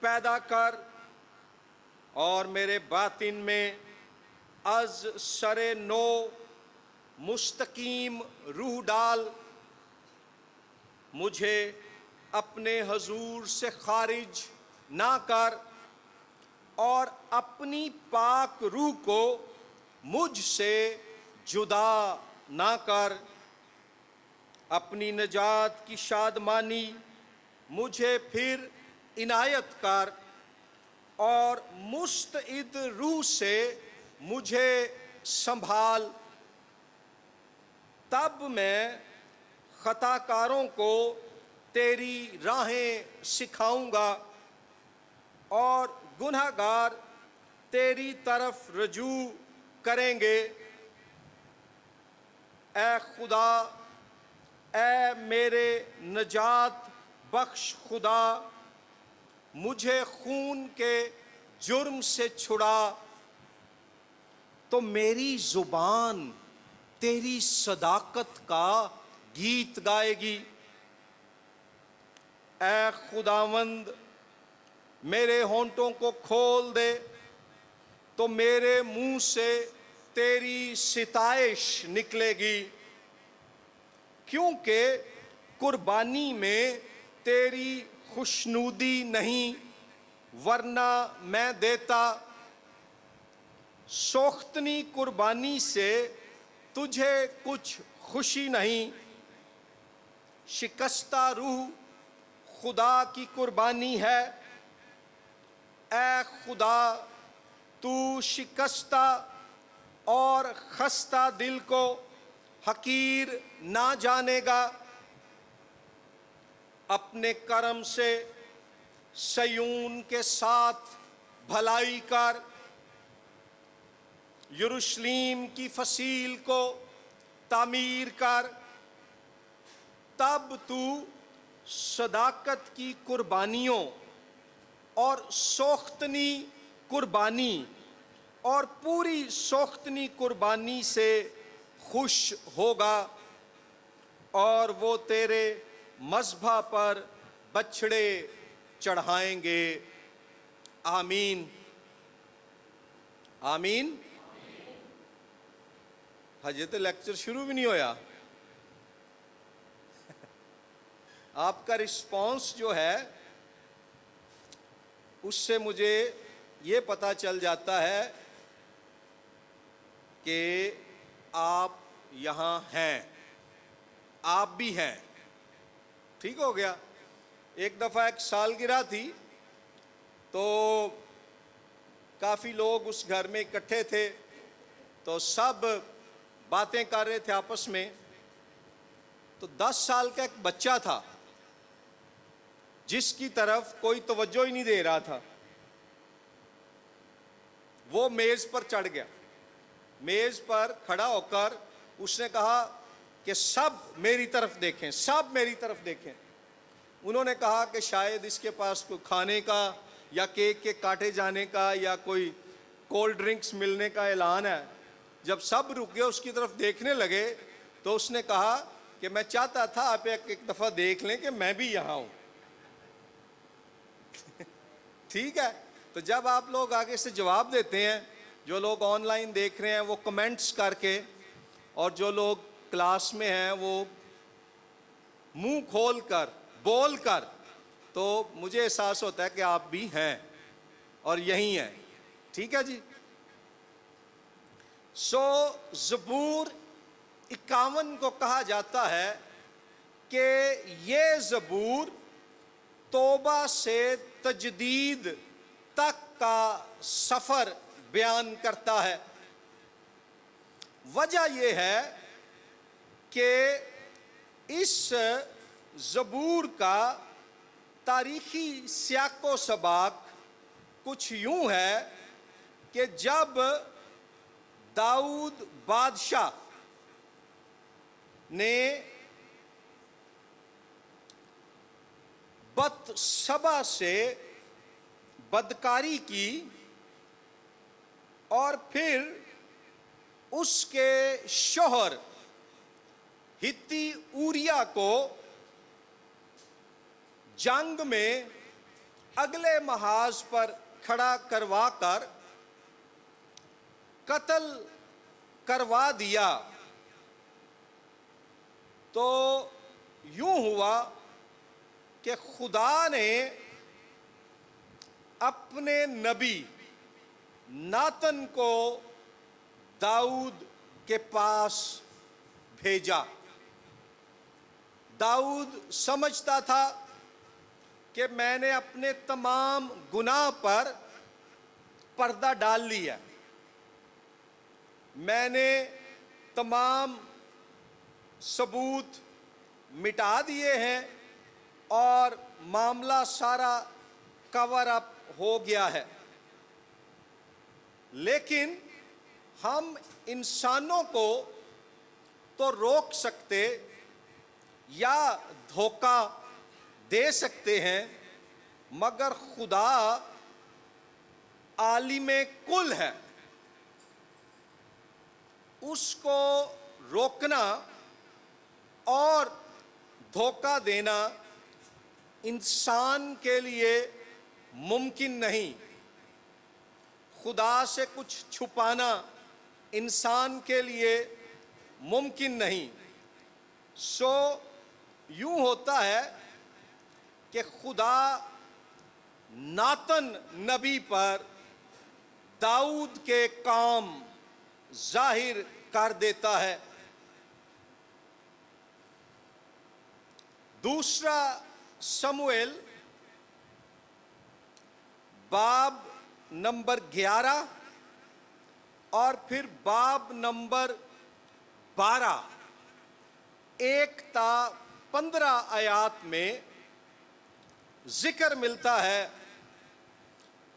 پیدا کر اور میرے باطن میں از سر نو مستقیم روح ڈال. مجھے اپنے حضور سے خارج نہ کر اور اپنی پاک روح کو مجھ سے جدا نہ کر. اپنی نجات کی شادمانی مجھے پھر عنایت کر اور مستعد روح سے مجھے سنبھال. تب میں خطا کاروں کو تیری راہیں سکھاؤں گا اور گناہ گار تیری طرف رجوع کریں گے. اے خدا، اے میرے نجات بخش خدا، مجھے خون کے جرم سے چھڑا. تو میری زبان تیری صداقت کا گیت گائے گی. اے خداوند، میرے ہونٹوں کو کھول دے تو میرے منہ سے تیری ستائش نکلے گی. کیونکہ قربانی میں تیری خوشنودی نہیں، ورنہ میں دیتا. سوختنی قربانی سے تجھے کچھ خوشی نہیں. شکستہ روح خدا کی قربانی ہے. اے خدا، تو شکستہ اور خستہ دل کو حقیر نہ جانے گا. اپنے کرم سے صیون کے ساتھ بھلائی کر، یروشلیم کی فصیل کو تعمیر کر. تب تو صداقت کی قربانیوں اور سوختنی قربانی اور پوری سوختنی قربانی سے خوش ہوگا، اور وہ تیرے مذبح پر بچھڑے چڑھائیں گے. آمین آمین. ہجے تو لیکچر شروع بھی نہیں ہویا. آپ کا رسپانس جو ہے اس سے مجھے یہ پتہ چل جاتا ہے کہ آپ یہاں ہیں، آپ بھی ہیں. ٹھیک ہو گیا. ایک دفعہ ایک سالگرہ تھی تو کافی لوگ اس گھر میں اکٹھے تھے، تو سب باتیں کر رہے تھے آپس میں. تو 10 سال کا ایک بچہ تھا جس کی طرف کوئی توجہ ہی نہیں دے رہا تھا. وہ میز پر چڑھ گیا. میز پر کھڑا ہو کر اس نے کہا کہ سب میری طرف دیکھیں، سب میری طرف دیکھیں. انہوں نے کہا کہ شاید اس کے پاس کوئی کھانے کا یا کیک کے کاٹے جانے کا یا کوئی کولڈ ڈرنکس ملنے کا اعلان ہے. جب سب رک گئے اس کی طرف دیکھنے لگے تو اس نے کہا کہ میں چاہتا تھا آپ ایک دفعہ دیکھ لیں کہ میں بھی یہاں ہوں. ٹھیک ہے. تو جب آپ لوگ آگے سے جواب دیتے ہیں، جو لوگ آن لائن دیکھ رہے ہیں وہ کمنٹس کر کے، اور جو لوگ کلاس میں ہیں وہ منہ کھول کر بول کر، تو مجھے احساس ہوتا ہے کہ آپ بھی ہیں اور یہی ہیں. ٹھیک ہے جی. سو زبور 51 کو کہا جاتا ہے کہ یہ زبور توبہ سے تجدید تک کا سفر بیان کرتا ہے. وجہ یہ ہے کہ اس زبور کا تاریخی سیاق و سباق کچھ یوں ہے کہ جب داؤد بادشاہ نے بتشبہ سے بدکاری کی اور پھر اس کے شوہر ہتی اوریا کو جنگ میں اگلے محاذ پر کھڑا کروا کر قتل کروا دیا تو یوں ہوا کہ خدا نے اپنے نبی ناتن کو داؤد کے پاس بھیجا۔ داؤد سمجھتا تھا کہ میں نے اپنے تمام گناہ پر پردہ ڈال لیا، میں نے تمام ثبوت مٹا دیے ہیں اور معاملہ سارا کور اپ ہو گیا ہے۔ لیکن ہم انسانوں کو تو روک سکتے یا دھوکہ دے سکتے ہیں، مگر خدا عالم کل ہے، اس کو روکنا اور دھوکہ دینا انسان کے لیے ممکن نہیں۔ خدا سے کچھ چھپانا انسان کے لیے ممکن نہیں۔ سو یوں ہوتا ہے کہ خدا ناتن نبی پر داؤد کے کام ظاہر کر دیتا ہے۔ دوسرا سموئیل باب نمبر 11 اور پھر باب نمبر 12 1 تا 15 آیات میں ذکر ملتا ہے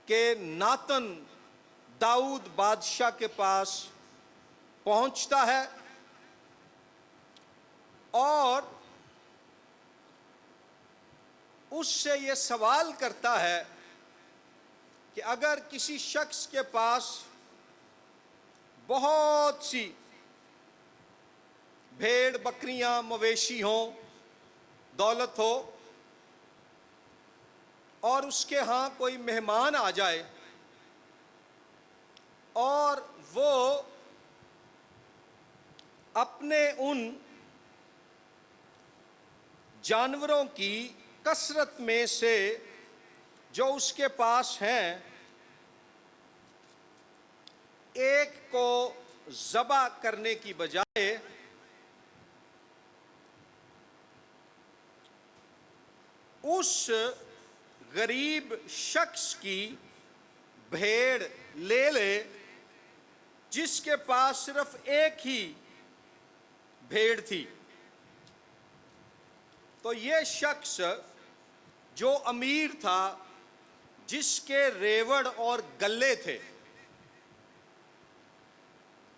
کہ ناتن داؤد بادشاہ کے پاس پہنچتا ہے اور اس سے یہ سوال کرتا ہے کہ اگر کسی شخص کے پاس بہت سی بھیڑ بکریاں مویشی ہوں، دولت ہو، اور اس کے ہاں کوئی مہمان آ جائے اور وہ اپنے ان جانوروں کی کثرت میں سے جو اس کے پاس ہیں ایک کو ذبح کرنے کی بجائے اس غریب شخص کی بھیڑ لے لے جس کے پاس صرف ایک ہی بھیڑ تھی، تو یہ شخص جو امیر تھا، جس کے ریوڑ اور گلے تھے،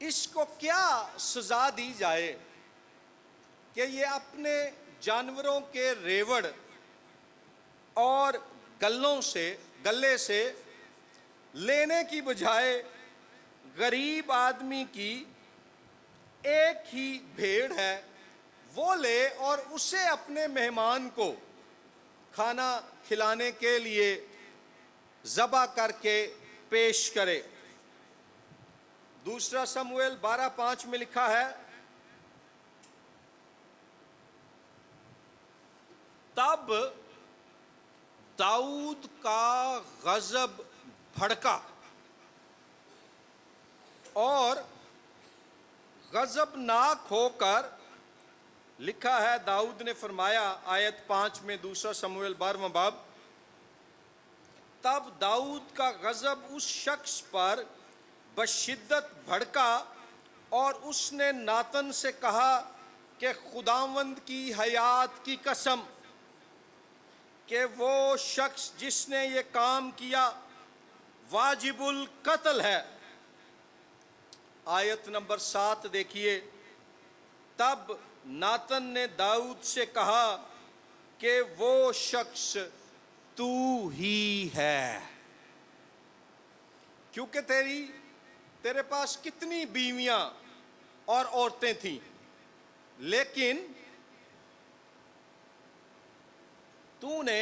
اس کو کیا سزا دی جائے کہ یہ اپنے جانوروں کے ریوڑ اور گلے سے لینے کی بجائے غریب آدمی کی ایک ہی بھیڑ ہے وہ لے اور اسے اپنے مہمان کو کھانا کھلانے کے لیے ذبح کر کے پیش کرے۔ دوسرا سموئیل 12:5 میں لکھا ہے، تب داؤد کا غضب بھڑکا اور غضبناک ہو کر، لکھا ہے داؤد نے فرمایا آیت 5 میں، دوسرا سموئیل 12واں باب، تب داؤد کا غضب اس شخص پر بشدت بھڑکا اور اس نے ناتن سے کہا کہ خداوند کی حیات کی قسم کہ وہ شخص جس نے یہ کام کیا واجب القتل ہے۔ آیت نمبر 7 دیکھیے، تب ناتن نے داؤد سے کہا کہ وہ شخص تو ہی ہے، کیونکہ تیرے پاس کتنی بیویاں اور عورتیں تھیں، لیکن تو نے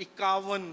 51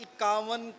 51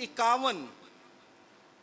51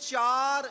4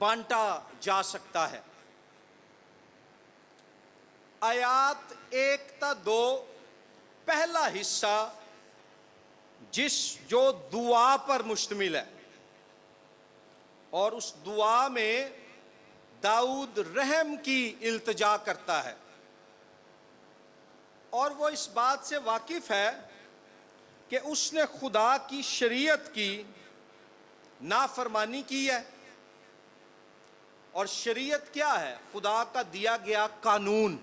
بانٹا جا سکتا ہے۔ آیات 1 تا 2 پہلا حصہ جو دعا پر مشتمل ہے، اور اس دعا میں داؤد رحم کی التجا کرتا ہے، اور وہ اس بات سے واقف ہے کہ اس نے خدا کی شریعت کی نافرمانی کی ہے۔ اور شریعت کیا ہے؟ خدا کا دیا گیا قانون۔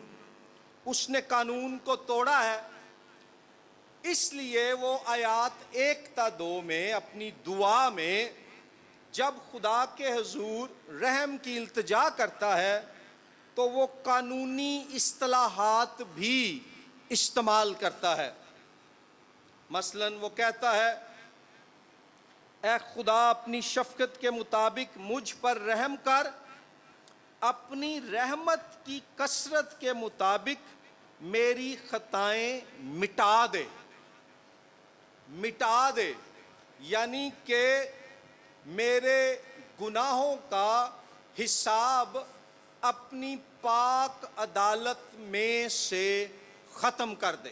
اس نے قانون کو توڑا ہے، اس لیے وہ آیات 1 تا 2 میں اپنی دعا میں جب خدا کے حضور رحم کی التجا کرتا ہے تو وہ قانونی اصطلاحات بھی استعمال کرتا ہے۔ مثلاً وہ کہتا ہے، اے خدا اپنی شفقت کے مطابق مجھ پر رحم کر، اپنی رحمت کی کثرت کے مطابق میری خطائیں مٹا دے۔ مٹا دے یعنی کہ میرے گناہوں کا حساب اپنی پاک عدالت میں سے ختم کر دے۔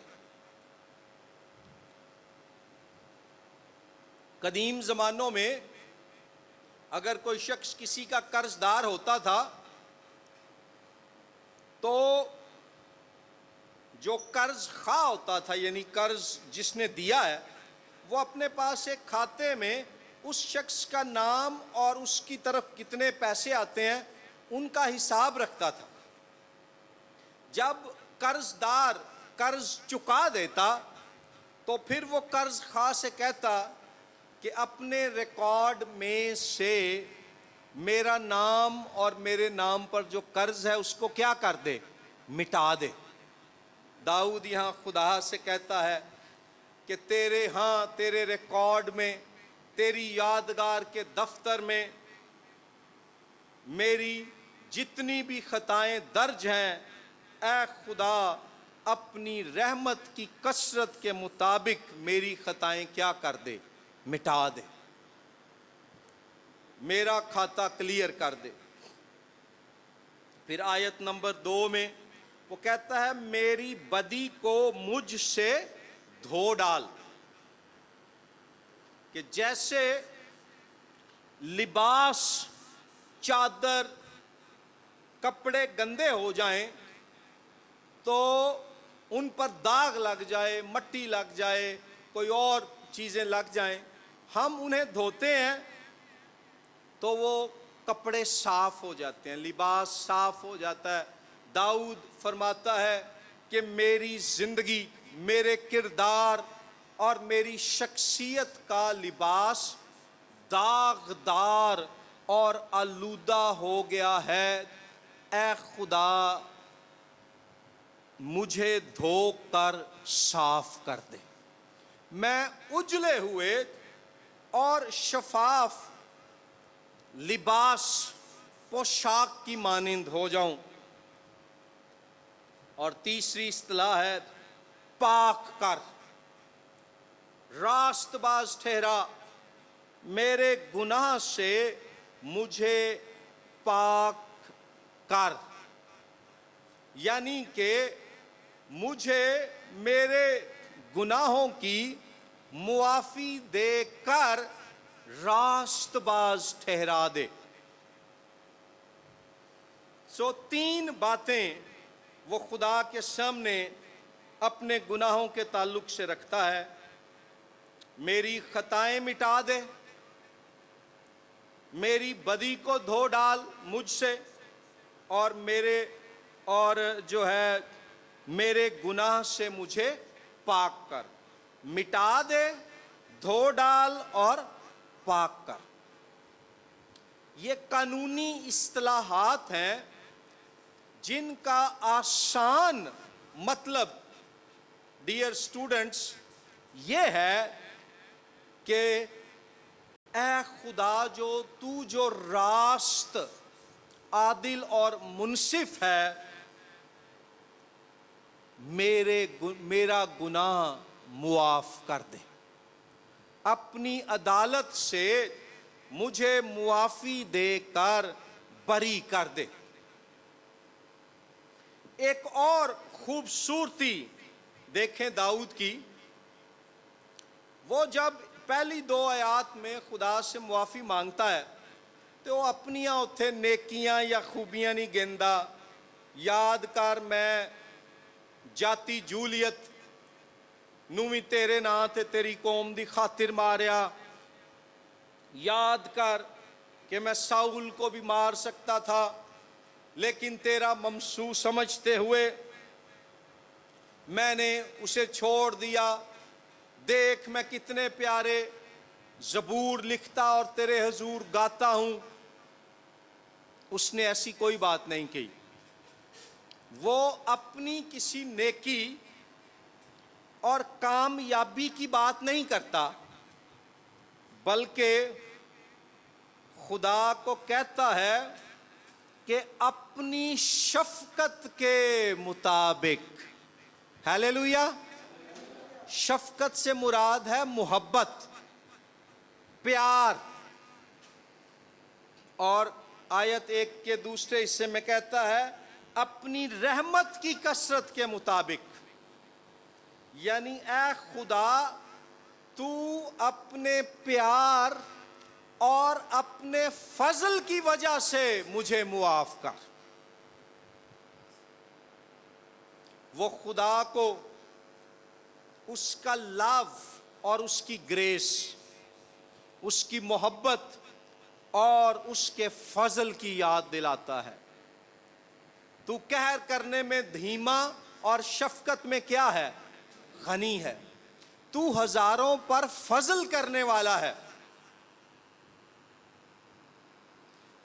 قدیم زمانوں میں اگر کوئی شخص کسی کا قرض دار ہوتا تھا تو جو قرض خواہ ہوتا تھا، یعنی قرض جس نے دیا ہے، وہ اپنے پاس ایک کھاتے میں اس شخص کا نام اور اس کی طرف کتنے پیسے آتے ہیں ان کا حساب رکھتا تھا۔ جب قرض دار قرض چکا دیتا تو پھر وہ قرض خواہ سے کہتا کہ اپنے ریکارڈ میں سے میرا نام اور میرے نام پر جو قرض ہے اس کو کیا کر دے؟ مٹا دے۔ داؤد یہاں خدا سے کہتا ہے کہ تیرے ریکارڈ میں، تیری یادگار کے دفتر میں میری جتنی بھی خطائیں درج ہیں، اے خدا اپنی رحمت کی کثرت کے مطابق میری خطائیں کیا کر دے؟ مٹا دے، میرا کھاتا کلیئر کر دے۔ پھر آیت نمبر 2 میں وہ کہتا ہے، میری بدی کو مجھ سے دھو ڈال۔ کہ جیسے لباس، چادر، کپڑے گندے ہو جائیں تو ان پر داغ لگ جائے، مٹی لگ جائے، کوئی اور چیزیں لگ جائیں، ہم انہیں دھوتے ہیں تو وہ کپڑے صاف ہو جاتے ہیں، لباس صاف ہو جاتا ہے۔ داؤد فرماتا ہے کہ میری زندگی، میرے کردار اور میری شخصیت کا لباس داغدار اور آلودہ ہو گیا ہے، اے خدا مجھے دھو کر صاف کر دے، میں اجلے ہوئے اور شفاف لباس، پوشاک کی مانند ہو جاؤں۔ اور تیسری اصطلاح ہے پاک کر، راست باز ٹھہرا، میرے گناہ سے مجھے پاک کر، یعنی کہ مجھے میرے گناہوں کی معافی دے کر راست باز ٹھہرا دے۔ سو 3 باتیں وہ خدا کے سامنے اپنے گناہوں کے تعلق سے رکھتا ہے۔ میری خطائیں مٹا دے، میری بدی کو دھو ڈال مجھ سے، اور میرے گناہ سے مجھے پاک کر۔ مٹا دے، دھو ڈال اور پاک کر۔ یہ قانونی اصطلاحات ہیں جن کا آسان مطلب ڈیئر اسٹوڈنٹس یہ ہے کہ اے خدا تو راست، عادل اور منصف ہے، میرا گناہ معاف کر دے، اپنی عدالت سے مجھے معافی دے کر بری کر دے۔ ایک اور خوبصورتی دیکھیں داؤد کی، وہ جب پہلی 2 آیات میں خدا سے معافی مانگتا ہے تو وہ اپنیاں اتھے نیکیاں یا خوبیاں نہیں گندا، یاد کر میں جاتی جولیت نو بھی تیرے نا تے تیری قوم دی خاطر ماریا، یاد کر کہ میں ساؤل کو بھی مار سکتا تھا لیکن تیرا ممسو سمجھتے ہوئے میں نے اسے چھوڑ دیا، دیکھ میں کتنے پیارے زبور لکھتا اور تیرے حضور گاتا ہوں۔ اس نے ایسی کوئی بات نہیں کی، وہ اپنی کسی نیکی اور کامیابی کی بات نہیں کرتا، بلکہ خدا کو کہتا ہے کہ اپنی شفقت کے مطابق، ہیلیلویا، شفقت سے مراد ہے محبت، پیار۔ اور آیت 1 کے دوسرے حصے میں کہتا ہے اپنی رحمت کی کثرت کے مطابق، یعنی اے خدا تو اپنے پیار اور اپنے فضل کی وجہ سے مجھے معاف کر۔ وہ خدا کو اس کا لو اور اس کی گریس، اس کی محبت اور اس کے فضل کی یاد دلاتا ہے۔ تو قہر کرنے میں دھیما اور شفقت میں کیا ہے؟ غنی ہے۔ تو ہزاروں پر فضل کرنے والا ہے۔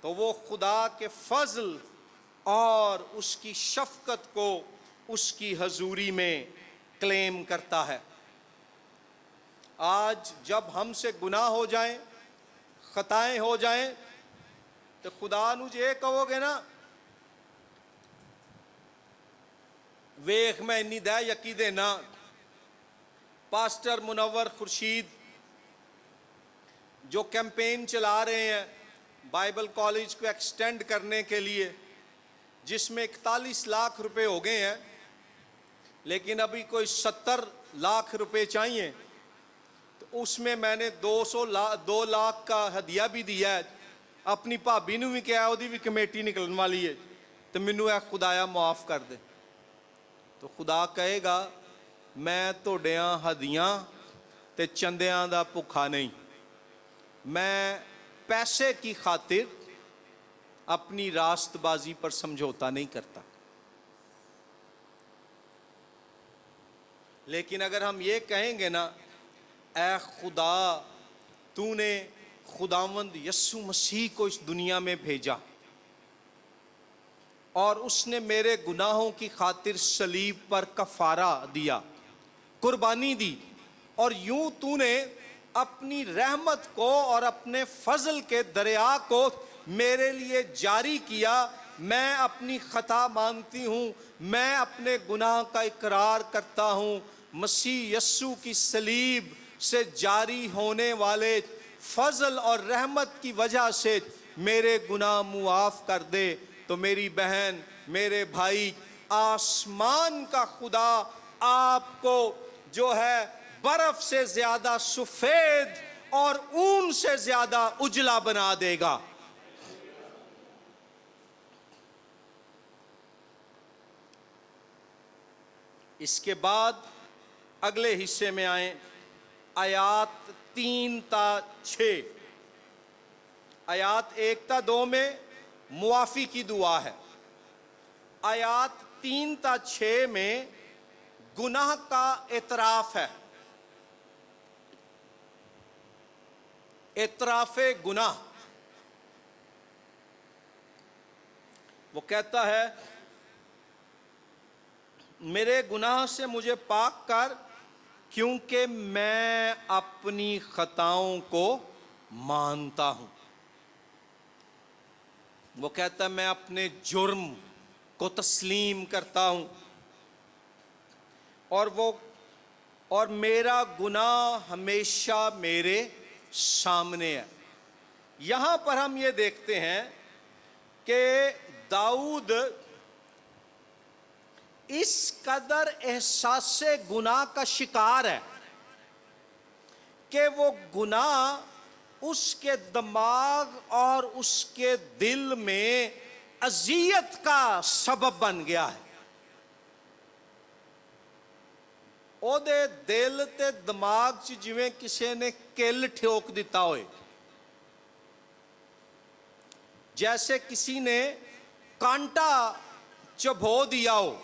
تو وہ خدا کے فضل اور اس کی شفقت کو اس کی حضوری میں کلیم کرتا ہے۔ آج جب ہم سے گناہ ہو جائیں، خطائیں ہو جائیں، تو خدا نو جے کہو گے نا ویخ میں انی دے یقی دینا۔ پاسٹر منور خورشید جو کیمپین چلا رہے ہیں بائبل کالج کو ایکسٹینڈ کرنے کے لیے، جس میں 41 لاکھ روپے ہو گئے ہیں، لیکن ابھی کوئی 70 لاکھ روپے چاہیے، تو اس میں نے 2 لاکھ کا ہدیہ بھی دیا ہے۔ اپنی بھابی نو بھی کہا وہ بھی کمیٹی نکلن والی ہے، تو مینوں اے خدایا معاف کر دے۔ تو خدا کہے گا میں تہاڈیاں ہدیاں تے چندیاں دا بھکھا نہیں، میں پیسے کی خاطر اپنی راست بازی پر سمجھوتا نہیں کرتا۔ لیکن اگر ہم یہ کہیں گے نا اے خدا تو نے خداوند یسوع مسیح کو اس دنیا میں بھیجا اور اس نے میرے گناہوں کی خاطر صلیب پر کفارہ دیا، قربانی دی، اور یوں تو نے اپنی رحمت کو اور اپنے فضل کے دریا کو میرے لیے جاری کیا۔ میں اپنی خطا مانتی ہوں، میں اپنے گناہ کا اقرار کرتا ہوں، مسیح یسوع کی صلیب سے جاری ہونے والے فضل اور رحمت کی وجہ سے میرے گناہ معاف کر دے۔ تو میری بہن، میرے بھائی، آسمان کا خدا آپ کو جو ہے برف سے زیادہ سفید اور اون سے زیادہ اجلا بنا دے گا۔ اس کے بعد اگلے حصے میں آئیں، آیات 3 تا 6۔ آیات 1 تا 2 میں معافی کی دعا ہے، آیات 3 تا 6 میں گناہ کا اعتراف ہے، اعتراف گناہ۔ وہ کہتا ہے میرے گناہ سے مجھے پاک کر کیونکہ میں اپنی خطاؤں کو مانتا ہوں۔ وہ کہتا ہے میں اپنے جرم کو تسلیم کرتا ہوں اور میرا گناہ ہمیشہ میرے سامنے ہے۔ یہاں پر ہم یہ دیکھتے ہیں کہ داؤد اس قدر احساس گناہ کا شکار ہے کہ وہ گناہ اس کے دماغ اور اس کے دل میں اذیت کا سبب بن گیا ہے۔ او دے دل تے دماغ چ جویں کسے نے کل ٹھوک دیتا ہوئے، جیسے کسی نے کانٹا چبھو دیا ہو،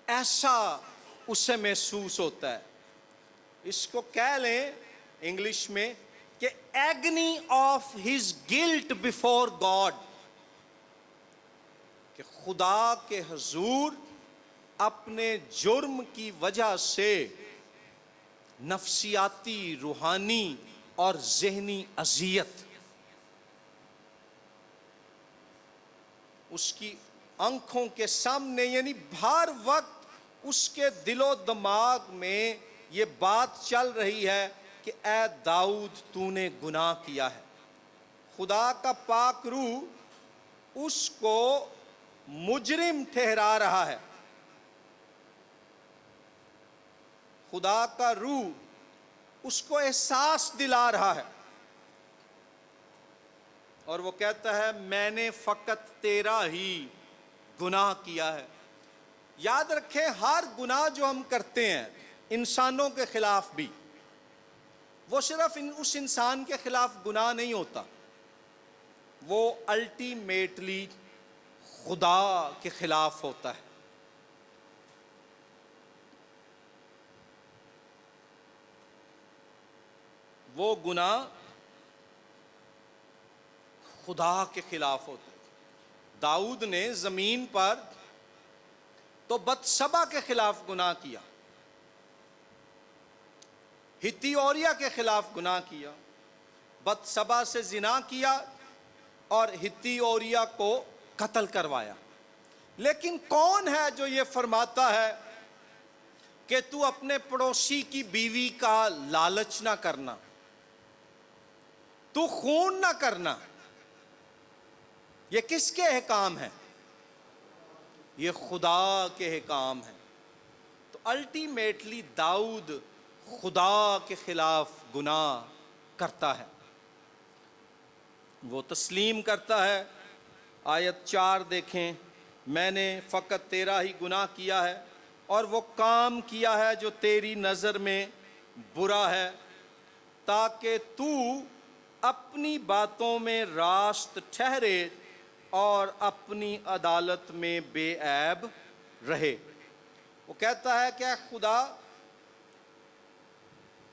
ایسا اسے محسوس ہوتا ہے۔ اس کو کہہ لیں انگلش میں کہ agony of his guilt before God, کہ خدا کے حضور اپنے جرم کی وجہ سے نفسیاتی، روحانی اور ذہنی اذیت، اس کی آنکھوں کے سامنے، یعنی ہر وقت اس کے دل و دماغ میں یہ بات چل رہی ہے کہ اے داؤد تو نے گناہ کیا ہے۔ خدا کا پاک روح اس کو مجرم ٹھہرا رہا ہے، خدا کا روح اس کو احساس دلا رہا ہے، اور وہ کہتا ہے میں نے فقط تیرا ہی گناہ کیا ہے۔ یاد رکھیں ہر گناہ جو ہم کرتے ہیں انسانوں کے خلاف بھی، وہ صرف اس انسان کے خلاف گناہ نہیں ہوتا، وہ الٹیمیٹلی خدا کے خلاف ہوتا ہے۔ وہ گناہ خدا کے خلاف ہوتا ہے۔ داؤد نے زمین پر تو بتشبہ کے خلاف گناہ کیا، ہتی اوریا کے خلاف گناہ کیا، بتشبہ سے زنا کیا اور ہتی اوریا کو قتل کروایا۔ لیکن کون ہے جو یہ فرماتا ہے کہ تو اپنے پڑوسی کی بیوی کا لالچ نہ کرنا، تو خون نہ کرنا؟ یہ کس کے احکام ہیں؟ یہ خدا کے احکام ہیں۔ تو الٹیمیٹلی داؤد خدا کے خلاف گناہ کرتا ہے، وہ تسلیم کرتا ہے۔ آیت 4 دیکھیں، میں نے فقط تیرا ہی گناہ کیا ہے اور وہ کام کیا ہے جو تیری نظر میں برا ہے، تاکہ تو اپنی باتوں میں راست ٹھہرے اور اپنی عدالت میں بے عیب رہے۔ وہ کہتا ہے کہ اے خدا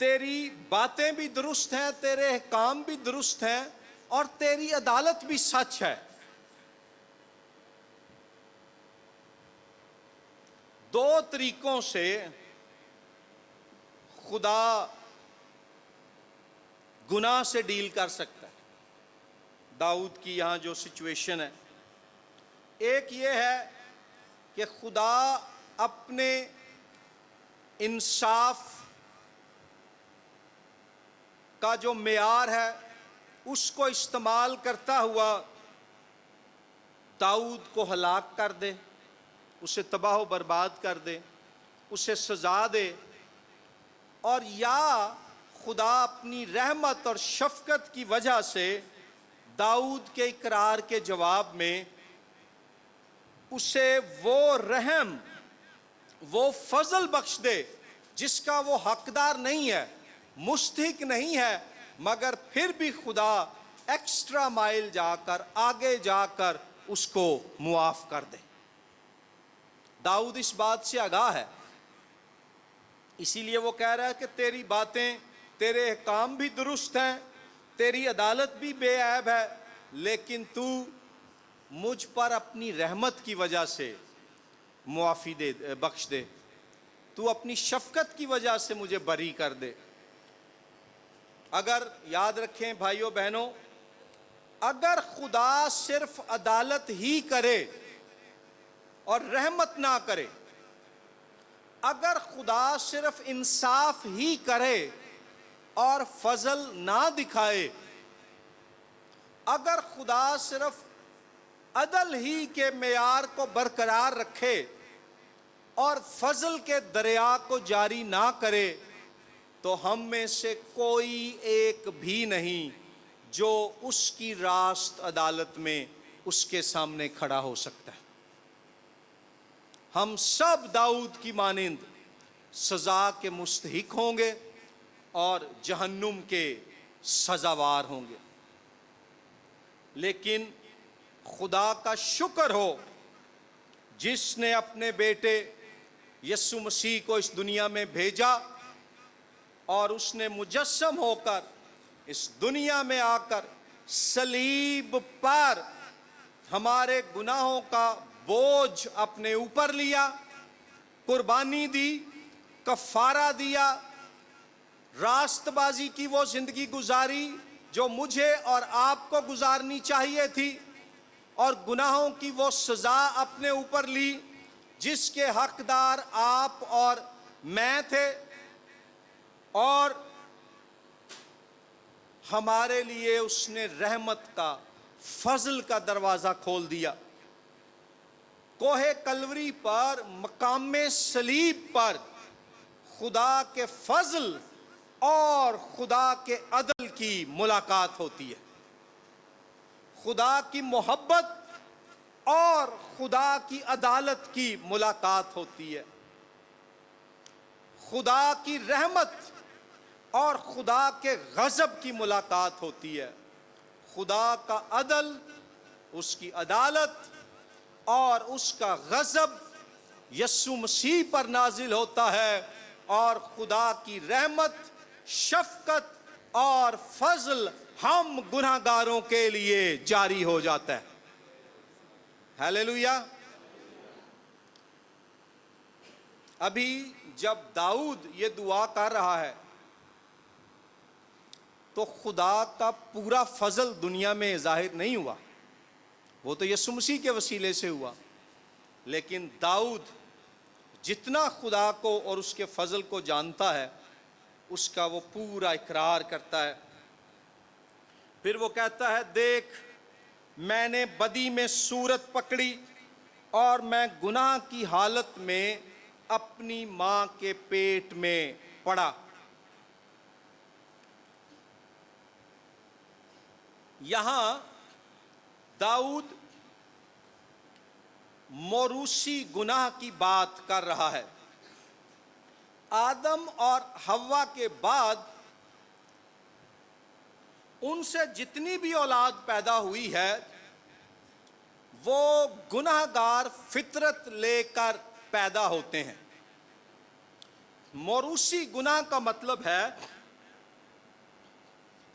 تیری باتیں بھی درست ہیں، تیرے احکام بھی درست ہیں، اور تیری عدالت بھی سچ ہے۔ دو طریقوں سے خدا گناہ سے ڈیل کر سکتا ہے۔ داؤد کی یہاں جو سچویشن ہے، ایک یہ ہے کہ خدا اپنے انصاف کا جو معیار ہے اس کو استعمال کرتا ہوا داؤد کو ہلاک کر دے، اسے تباہ و برباد کر دے، اسے سزا دے، اور یا خدا اپنی رحمت اور شفقت کی وجہ سے داؤد کے اقرار کے جواب میں اسے وہ رحم، وہ فضل بخش دے جس کا وہ حقدار نہیں ہے، مستحق نہیں ہے، مگر پھر بھی خدا ایکسٹرا مائل جا کر، آگے جا کر اس کو معاف کر دے۔ داؤد اس بات سے آگاہ ہے، اسی لیے وہ کہہ رہا ہے کہ تیری باتیں، تیرے احکام بھی درست ہیں، تیری عدالت بھی بے عیب ہے، لیکن تو مجھ پر اپنی رحمت کی وجہ سے معافی بخش دے، تو اپنی شفقت کی وجہ سے مجھے بری کر دے۔ اگر یاد رکھیں بھائیوں بہنوں، اگر خدا صرف عدالت ہی کرے اور رحمت نہ کرے، اگر خدا صرف انصاف ہی کرے اور فضل نہ دکھائے، اگر خدا صرف عدل ہی کے معیار کو برقرار رکھے اور فضل کے دریا کو جاری نہ کرے تو ہم میں سے کوئی ایک بھی نہیں جو اس کی راست عدالت میں اس کے سامنے کھڑا ہو سکتا ہے۔ ہم سب داؤد کی مانند سزا کے مستحق ہوں گے اور جہنم کے سزاوار ہوں گے، لیکن خدا کا شکر ہو جس نے اپنے بیٹے یسوع مسیح کو اس دنیا میں بھیجا اور اس نے مجسم ہو کر اس دنیا میں آ کر صلیب پر ہمارے گناہوں کا بوجھ اپنے اوپر لیا، قربانی دی، کفارہ دیا، راست بازی کی وہ زندگی گزاری جو مجھے اور آپ کو گزارنی چاہیے تھی، اور گناہوں کی وہ سزا اپنے اوپر لی جس کے حقدار آپ اور میں تھے، اور ہمارے لیے اس نے رحمت کا، فضل کا دروازہ کھول دیا۔ کوہ کلوری پر، مقام صلیب پر خدا کے فضل اور خدا کے عدل کی ملاقات ہوتی ہے، خدا کی محبت اور خدا کی عدالت کی ملاقات ہوتی ہے، خدا کی رحمت اور خدا کے غضب کی ملاقات ہوتی ہے، خدا کا عدل، اس کی عدالت اور اس کا غضب یسوع مسیح پر نازل ہوتا ہے، اور خدا کی رحمت، شفقت اور فضل ہم گناہگاروں کے لیے جاری ہو جاتا ہے۔ ہیلیلویا۔ ابھی جب داؤد یہ دعا کر رہا ہے تو خدا کا پورا فضل دنیا میں ظاہر نہیں ہوا، وہ تو یسوع مسیح کے وسیلے سے ہوا، لیکن داؤد جتنا خدا کو اور اس کے فضل کو جانتا ہے اس کا وہ پورا اقرار کرتا ہے۔ پھر وہ کہتا ہے، دیکھ میں نے بدی میں صورت پکڑی اور میں گناہ کی حالت میں اپنی ماں کے پیٹ میں پڑا۔ یہاں داؤد موروثی گناہ کی بات کر رہا ہے۔ آدم اور حوا کے بعد ان سے جتنی بھی اولاد پیدا ہوئی ہے وہ گناہگار فطرت لے کر پیدا ہوتے ہیں۔ موروثی گناہ کا مطلب ہے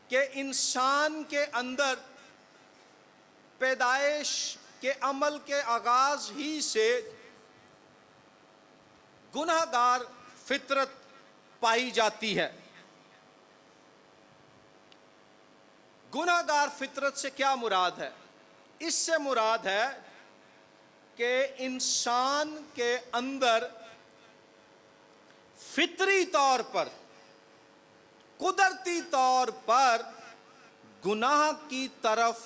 کہ انسان کے اندر پیدائش کے عمل کے آغاز ہی سے گناہگار فطرت پائی جاتی ہے۔ گناہگار فطرت سے کیا مراد ہے؟ اس سے مراد ہے کہ انسان کے اندر فطری طور پر، قدرتی طور پر گناہ کی طرف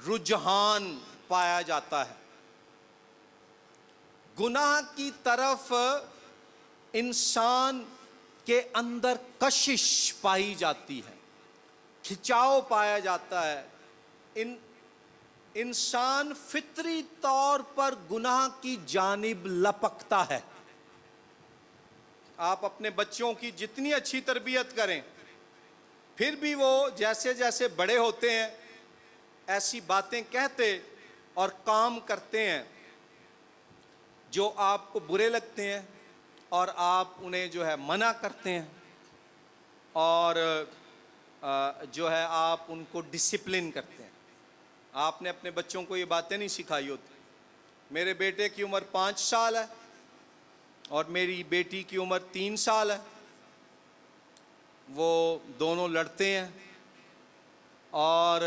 رجحان پایا جاتا ہے، گناہ کی طرف انسان کے اندر کشش پائی جاتی ہے، کھچاؤ پایا جاتا ہے۔ انسان فطری طور پر گناہ کی جانب لپکتا ہے۔ آپ اپنے بچوں کی جتنی اچھی تربیت کریں پھر بھی وہ جیسے جیسے بڑے ہوتے ہیں ایسی باتیں کہتے اور کام کرتے ہیں جو آپ کو برے لگتے ہیں، اور آپ انہیں جو ہے منع کرتے ہیں، اور جو ہے آپ ان کو ڈسپلن کرتے ہیں۔ آپ نے اپنے بچوں کو یہ باتیں نہیں سکھائی ہوتی۔ میرے بیٹے کی عمر 5 سال ہے اور میری بیٹی کی عمر 3 سال ہے، وہ دونوں لڑتے ہیں، اور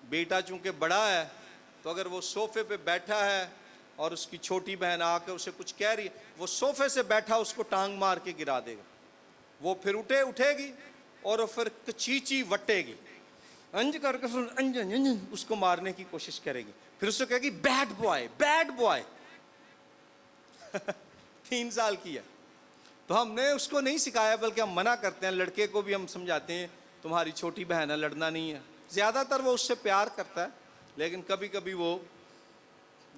بیٹا چونکہ بڑا ہے تو اگر وہ صوفے پہ بیٹھا ہے اور اس کی چھوٹی بہن آ کے اسے کچھ کہہ رہی ہے، وہ صوفے سے بیٹھا اس کو ٹانگ مار کے گرا دے گا، وہ پھر اٹھے گی اور وہ پھر کچیچی وٹے گی، انج کر کے پھر انج اس کو مارنے کی کوشش کرے گی، پھر اس کو کہے گی بیڈ بوائے بیڈ بوائے 3 سال کی ہے. تو ہم نے اس کو نہیں سکھایا، بلکہ ہم منع کرتے ہیں. لڑکے کو بھی ہم سمجھاتے ہیں تمہاری چھوٹی بہن ہے، لڑنا نہیں ہے. زیادہ تر وہ اس سے پیار کرتا ہے، لیکن کبھی کبھی وہ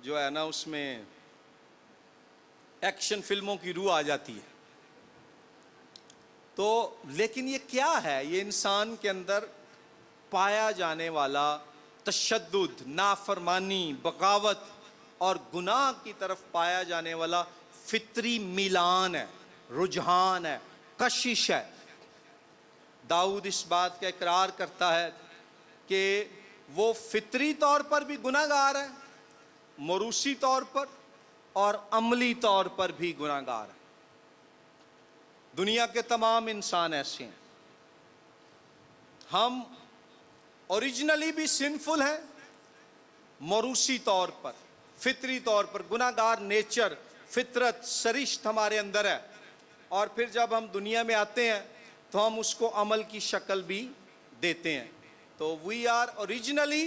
جو ہے نا اس میں ایکشن فلموں کی روح آ جاتی ہے. تو لیکن یہ کیا ہے؟ یہ انسان کے اندر پایا جانے والا تشدد، نافرمانی، بغاوت اور گناہ کی طرف پایا جانے والا فطری میلان ہے، رجحان ہے، کشش ہے. داؤد اس بات کا اقرار کرتا ہے کہ وہ فطری طور پر بھی گناہ گار ہے، موروثی طور پر اور عملی طور پر بھی گناہ گار ہے. دنیا کے تمام انسان ایسے ہیں. ہم اوریجنلی بھی سنفل ہیں، موروثی طور پر، فطری طور پر گناہ گار نیچر، فطرت، سرشت ہمارے اندر ہے. اور پھر جب ہم دنیا میں آتے ہیں تو ہم اس کو عمل کی شکل بھی دیتے ہیں. تو we are originally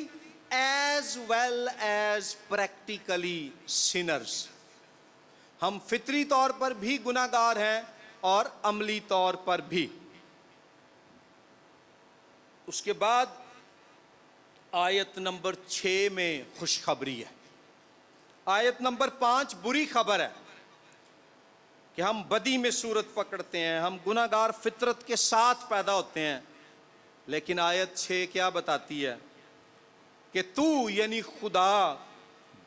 as well as practically sinners. ہم فطری طور پر بھی گناہ گار ہیں اور عملی طور پر بھی. اس کے بعد آیت نمبر 6 میں خوشخبری ہے. آیت نمبر 5 بری خبر ہے کہ ہم بدی میں صورت پکڑتے ہیں، ہم گناہ گار فطرت کے ساتھ پیدا ہوتے ہیں. لیکن آیت 6 کیا بتاتی ہے؟ کہ تو یعنی خدا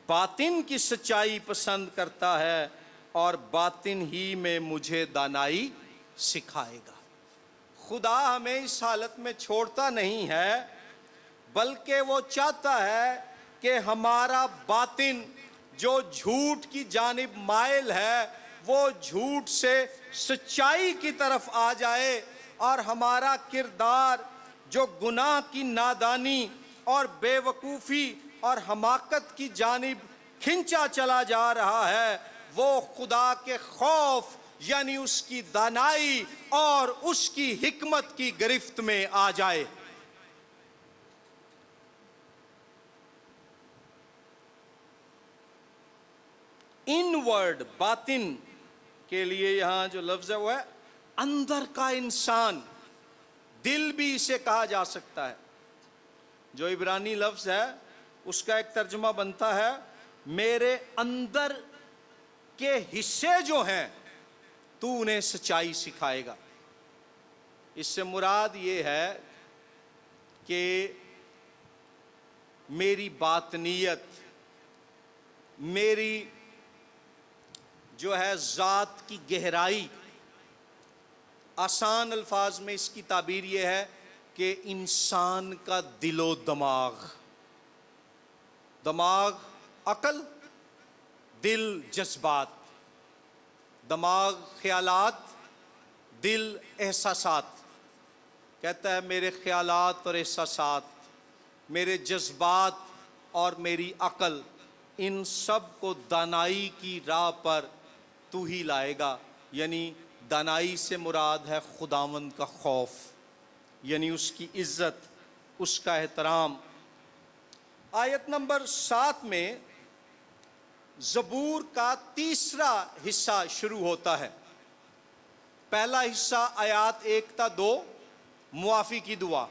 باطن کی سچائی پسند کرتا ہے اور باطن ہی میں مجھے دانائی سکھائے گا. خدا ہمیں اس حالت میں چھوڑتا نہیں ہے، بلکہ وہ چاہتا ہے کہ ہمارا باطن جو جھوٹ کی جانب مائل ہے وہ جھوٹ سے سچائی کی طرف آ جائے، اور ہمارا کردار جو گناہ کی نادانی اور بے وقوفی اور حماقت کی جانب کھنچا چلا جا رہا ہے وہ خدا کے خوف یعنی اس کی دانائی اور اس کی حکمت کی گرفت میں آ جائے. انورڈ، باطن کے لیے یہاں جو لفظ ہے وہ ہے اندر کا انسان. دل بھی اسے کہا جا سکتا ہے. جو عبرانی لفظ ہے اس کا ایک ترجمہ بنتا ہے میرے اندر کے حصے جو ہیں تو انہیں سچائی سکھائے گا. اس سے مراد یہ ہے کہ میری باطنیت، میری جو ہے ذات کی گہرائی. آسان الفاظ میں اس کی تعبیر یہ ہے کہ انسان کا دل و دماغ، دماغ عقل، دل جذبات، دماغ خیالات، دل احساسات. کہتا ہے میرے خیالات اور احساسات، میرے جذبات اور میری عقل، ان سب کو دانائی کی راہ پر تو ہی لائے گا. یعنی دانائی سے مراد ہے خداوند کا خوف، یعنی اس کی عزت، اس کا احترام. آیت نمبر 7 میں زبور کا تیسرا حصہ شروع ہوتا ہے. پہلا حصہ آیات 1 تا 2 معافی کی دعا،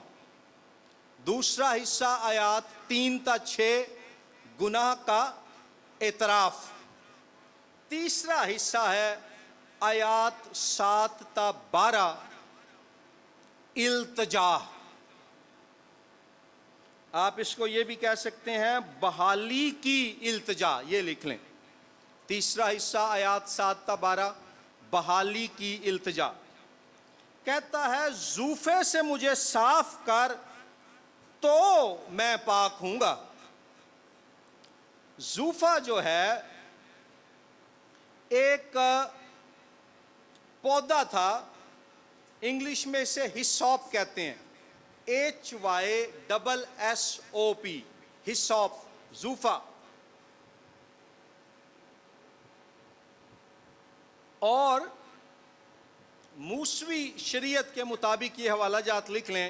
دوسرا حصہ آیات 3 تا 6 گناہ کا اعتراف، تیسرا حصہ ہے آیات 7 تا 12 التجا. آپ اس کو یہ بھی کہہ سکتے ہیں بحالی کی التجا، یہ لکھ لیں. تیسرا حصہ آیات 7 تا 12 بحالی کی التجا. کہتا ہے زوفے سے مجھے صاف کر تو میں پاک ہوں گا. زوفا جو ہے ایک پودا تھا، انگلش میں اسے ہسوپ کہتے ہیں، HYSSOP، ہسوپ، زوفا. اور موسوی شریعت کے مطابق یہ حوالہ جات لکھ لیں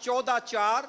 14:4,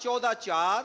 14:4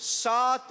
7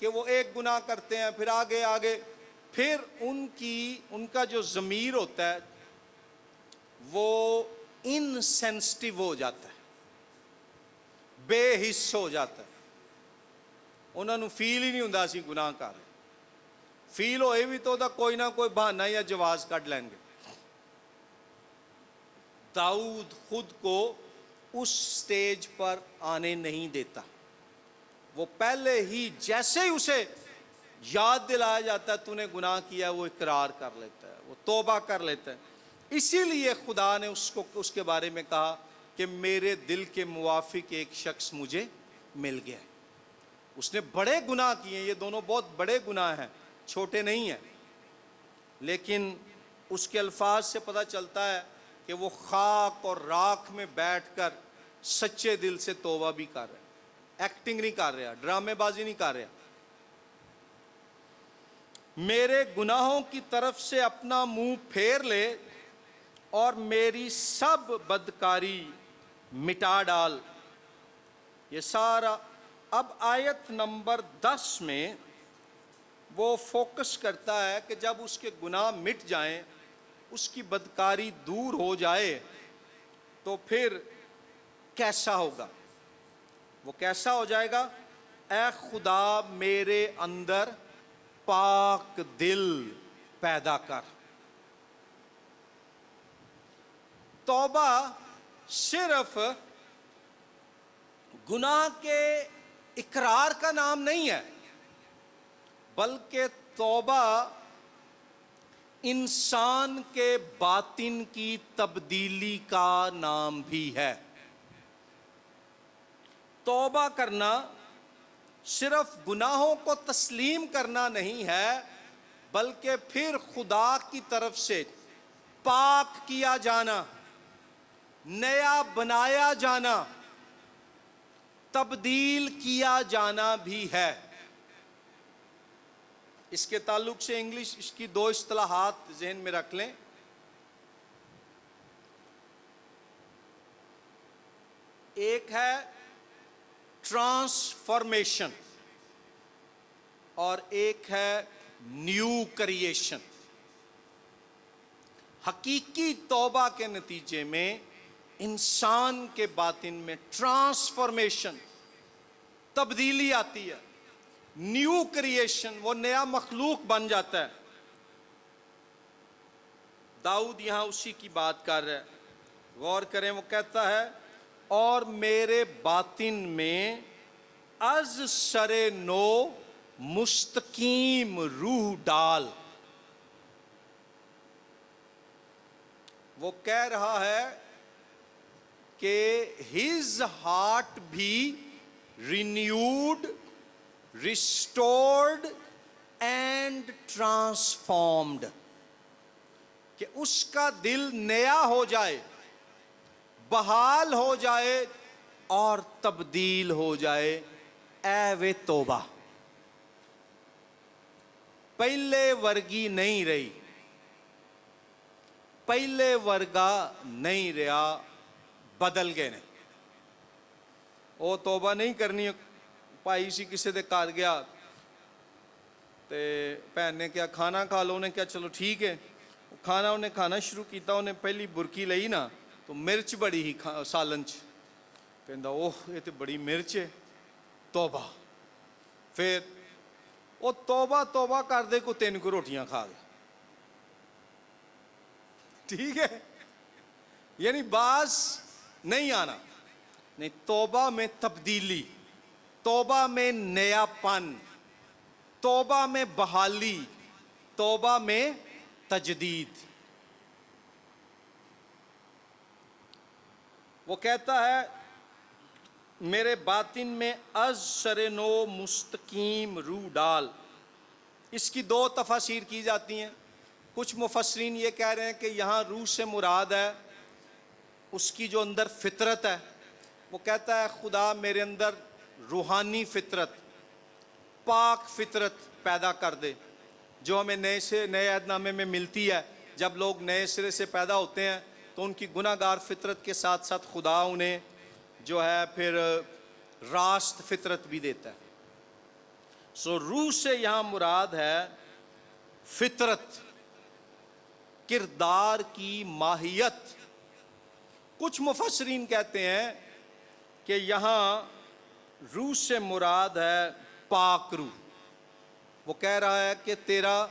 کہ وہ ایک گناہ کرتے ہیں پھر آگے آگے، پھر ان کا جو ضمیر ہوتا ہے وہ انسینسٹیو ہو جاتا ہے، بے حس ہو جاتا ہے، انہوں نے فیل ہی نہیں ہوندا اسی گناہ کر رہے، فیل ہوئے بھی تو کوئی نہ کوئی بہانہ یا جواز کٹ لیں گے۔ داؤد خود کو اس سٹیج پر آنے نہیں دیتا، وہ پہلے ہی جیسے ہی اسے یاد دلایا جاتا ہے تو نے گناہ کیا ہے، وہ اقرار کر لیتا ہے، وہ توبہ کر لیتا ہے۔ اسی لیے خدا نے اس کے بارے میں کہا کہ میرے دل کے موافق ایک شخص مجھے مل گیا ہے۔ اس نے بڑے گناہ کیے ہیں، یہ دونوں بہت بڑے گناہ ہیں، چھوٹے نہیں ہیں، لیکن اس کے الفاظ سے پتہ چلتا ہے کہ وہ خاک اور راکھ میں بیٹھ کر سچے دل سے توبہ بھی کر رہا ہے، ایکٹنگ نہیں کر رہا، ڈرامے بازی نہیں کر رہا۔ میرے گناہوں کی طرف سے اپنا منہ پھیر لے اور میری سب بدکاری مٹا ڈال۔ یہ سارا اب آیت نمبر 10 میں وہ فوکس کرتا ہے کہ جب اس کے گناہ مٹ جائیں، اس کی بدکاری دور ہو جائے تو پھر کیسا ہوگا؟ وہ کیسا ہو جائے گا؟ اے خدا میرے اندر پاک دل پیدا کر۔ توبہ صرف گناہ کے اقرار کا نام نہیں ہے، بلکہ توبہ انسان کے باطن کی تبدیلی کا نام بھی ہے۔ توبہ کرنا صرف گناہوں کو تسلیم کرنا نہیں ہے، بلکہ پھر خدا کی طرف سے پاک کیا جانا، نیا بنایا جانا، تبدیل کیا جانا بھی ہے۔ اس کے تعلق سے انگلش اس کی 2 اصطلاحات ذہن میں رکھ لیں۔ ایک ہے ٹرانسفارمیشن اور ایک ہے نیو کریشن۔ حقیقی توبہ کے نتیجے میں انسان کے باطن میں ٹرانسفارمیشن، تبدیلی آتی ہے، نیو کریشن، وہ نیا مخلوق بن جاتا ہے۔ داؤد یہاں اسی کی بات کر رہا ہے، غور کریں، وہ کہتا ہے اور میرے باطن میں از سر نو مستقیم روح ڈال۔ وہ کہہ رہا ہے کہ his heart بھی renewed, restored and transformed، کہ اس کا دل نیا ہو جائے، بحال ہو جائے اور تبدیل ہو جائے۔ اے وے توبہ پہلے ورگی نہیں رہی، پہلے ورگا نہیں رہا، بدل گئے نے۔ وہ توبہ نہیں کرنی، پائی سی کسی دے کار گیا تے بہن نے کیا کھانا کھا لو، انہیں کیا چلو ٹھیک ہے، کھانا انہیں کھانا شروع کیتا، انہیں پہلی برکی لئی نا تو مرچ بڑی ہی سالن چ، کہندا اوہ یہ تے بڑی مرچ ہے، توبہ۔ پھر وہ توبہ کر دے کو 3 کو روٹیاں کھا گئے، ٹھیک ہے، یعنی باز نہیں آنا، نہیں، توبہ میں تبدیلی، توبہ میں نیا پن، توبہ میں بحالی، توبہ میں تجدید۔ وہ کہتا ہے میرے باطن میں از سر نو مستقیم روح ڈال۔ اس کی 2 تفاسیر کی جاتی ہیں۔ کچھ مفسرین یہ کہہ رہے ہیں کہ یہاں روح سے مراد ہے اس کی جو اندر فطرت ہے۔ وہ کہتا ہے خدا میرے اندر روحانی فطرت، پاک فطرت پیدا کر دے، جو ہمیں نئے عہد نامے میں ملتی ہے۔ جب لوگ نئے سرے سے پیدا ہوتے ہیں تو ان کی گناہ گار فطرت کے ساتھ ساتھ خدا انہیں جو ہے پھر راست فطرت بھی دیتا ہے۔ سو روح سے یہاں مراد ہے فطرت، کردار کی ماہیت۔ کچھ مفسرین کہتے ہیں کہ یہاں روح سے مراد ہے پاک روح۔ وہ کہہ رہا ہے کہ تیرا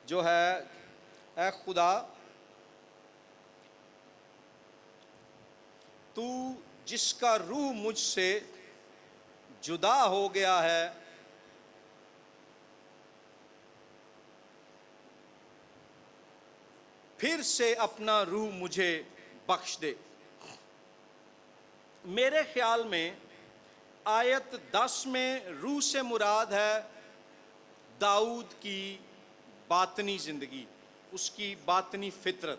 جو ہے اے خدا، تو جس کا روح مجھ سے جدا ہو گیا ہے، پھر سے اپنا روح مجھے بخش دے۔ میرے خیال میں آیت 10 میں روح سے مراد ہے داؤد کی باطنی زندگی، اس کی باطنی فطرت،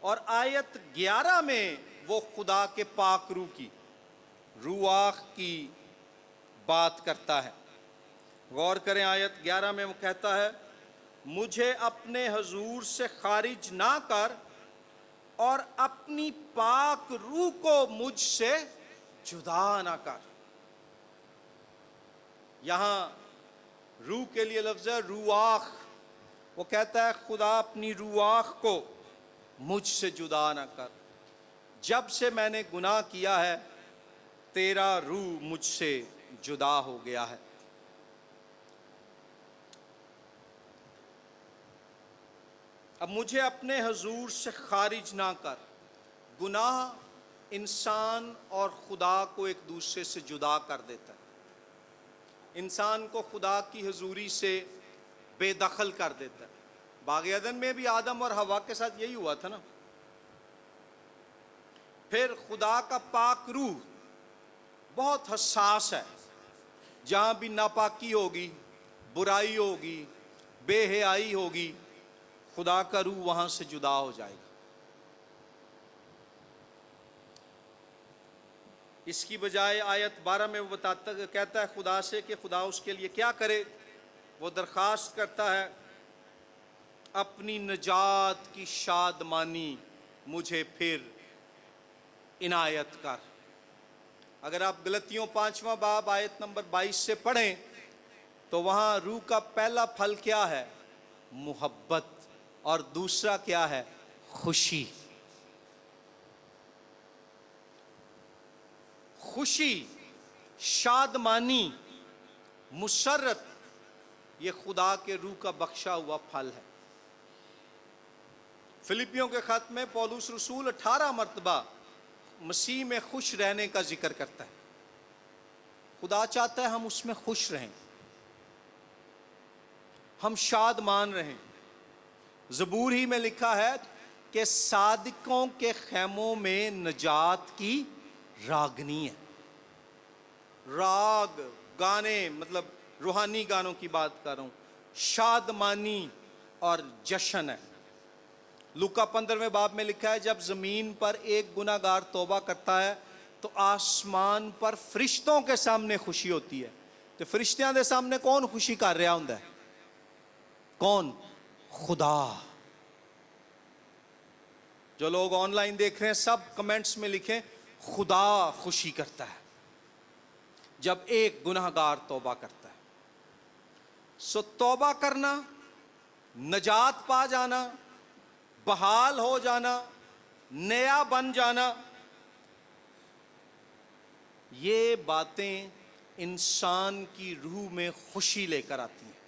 اور آیت 11 میں وہ خدا کے پاک روح کی، رواح کی بات کرتا ہے۔ غور کریں، آیت 11 میں وہ کہتا ہے مجھے اپنے حضور سے خارج نہ کر اور اپنی پاک روح کو مجھ سے جدا نہ کر۔ یہاں روح کے لیے لفظ ہے رواح۔ وہ کہتا ہے خدا اپنی رواح کو مجھ سے جدا نہ کر، جب سے میں نے گناہ کیا ہے تیرا روح مجھ سے جدا ہو گیا ہے۔ اب مجھے اپنے حضور سے خارج نہ کر۔ گناہ انسان اور خدا کو ایک دوسرے سے جدا کر دیتا ہے، انسان کو خدا کی حضوری سے بے دخل کر دیتا ہے۔ باغ عدن میں بھی آدم اور حوا کے ساتھ یہی ہوا تھا نا۔ پھر خدا کا پاک روح بہت حساس ہے، جہاں بھی ناپاکی ہوگی، برائی ہوگی، بے حیائی ہوگی، خدا کا روح وہاں سے جدا ہو جائے گا۔ اس کی بجائے آیت 12 میں وہ کہتا ہے خدا سے کہ خدا اس کے لیے کیا کرے۔ وہ درخواست کرتا ہے اپنی نجات کی شادمانی مجھے پھر عنایت کر۔ اگر آپ غلطیوں 5واں باب آیت نمبر 22 سے پڑھیں تو وہاں روح کا پہلا پھل کیا ہے؟ محبت، اور دوسرا کیا ہے؟ خوشی۔ خوشی، شادمانی، مسرت، یہ خدا کے روح کا بخشا ہوا پھل ہے۔ فلپیوں کے خط میں پولس رسول 18 مرتبہ مسیح میں خوش رہنے کا ذکر کرتا ہے۔ خدا چاہتا ہے ہم اس میں خوش رہیں، ہم شادمان رہیں۔ زبور ہی میں لکھا ہے کہ صادقوں کے خیموں میں نجات کی راگنی ہے۔ راگ، گانے، مطلب روحانی گانوں کی بات کر رہا ہوں، شادمانی اور جشن ہے۔ لوکا 15ویں باب میں لکھا ہے جب زمین پر ایک گناہ گار توبہ کرتا ہے تو آسمان پر فرشتوں کے سامنے خوشی ہوتی ہے۔ تو فرشتیاں دے سامنے کون خوشی کر رہا ہوندا ہے؟ کون؟ خدا۔ جو لوگ آن لائن دیکھ رہے ہیں سب کمنٹس میں لکھیں خدا خوشی کرتا ہے جب ایک گناہ گار توبہ کرتا ہے۔ سو توبہ کرنا، نجات پا جانا، بحال ہو جانا، نیا بن جانا، یہ باتیں انسان کی روح میں خوشی لے کر آتی ہیں۔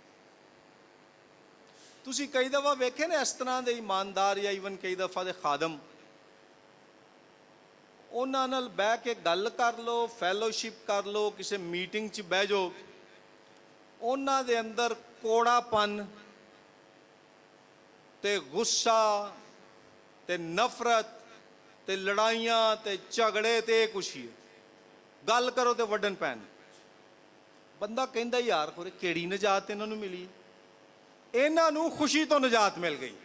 تسی کئی دفعہ ویکھے نا اس طرح دے ایماندار یا ایون کئی دفعہ دے خادم، انہاں نال بہ کے گل کر لو، فیلوشپ کر لو، کسی میٹنگ چ بہ جاؤ، انہاں دے اندر کوڑا پن تے غصہ تے نفرت تے لڑائیاں تے جھگڑے تے کچھ ہی ہے۔ گل کرو تے وڈن پین، بندہ کہندا یار خورے کیڑی نجات انہاں نوں ملی، انہاں نوں خوشی تو نجات مل گئی۔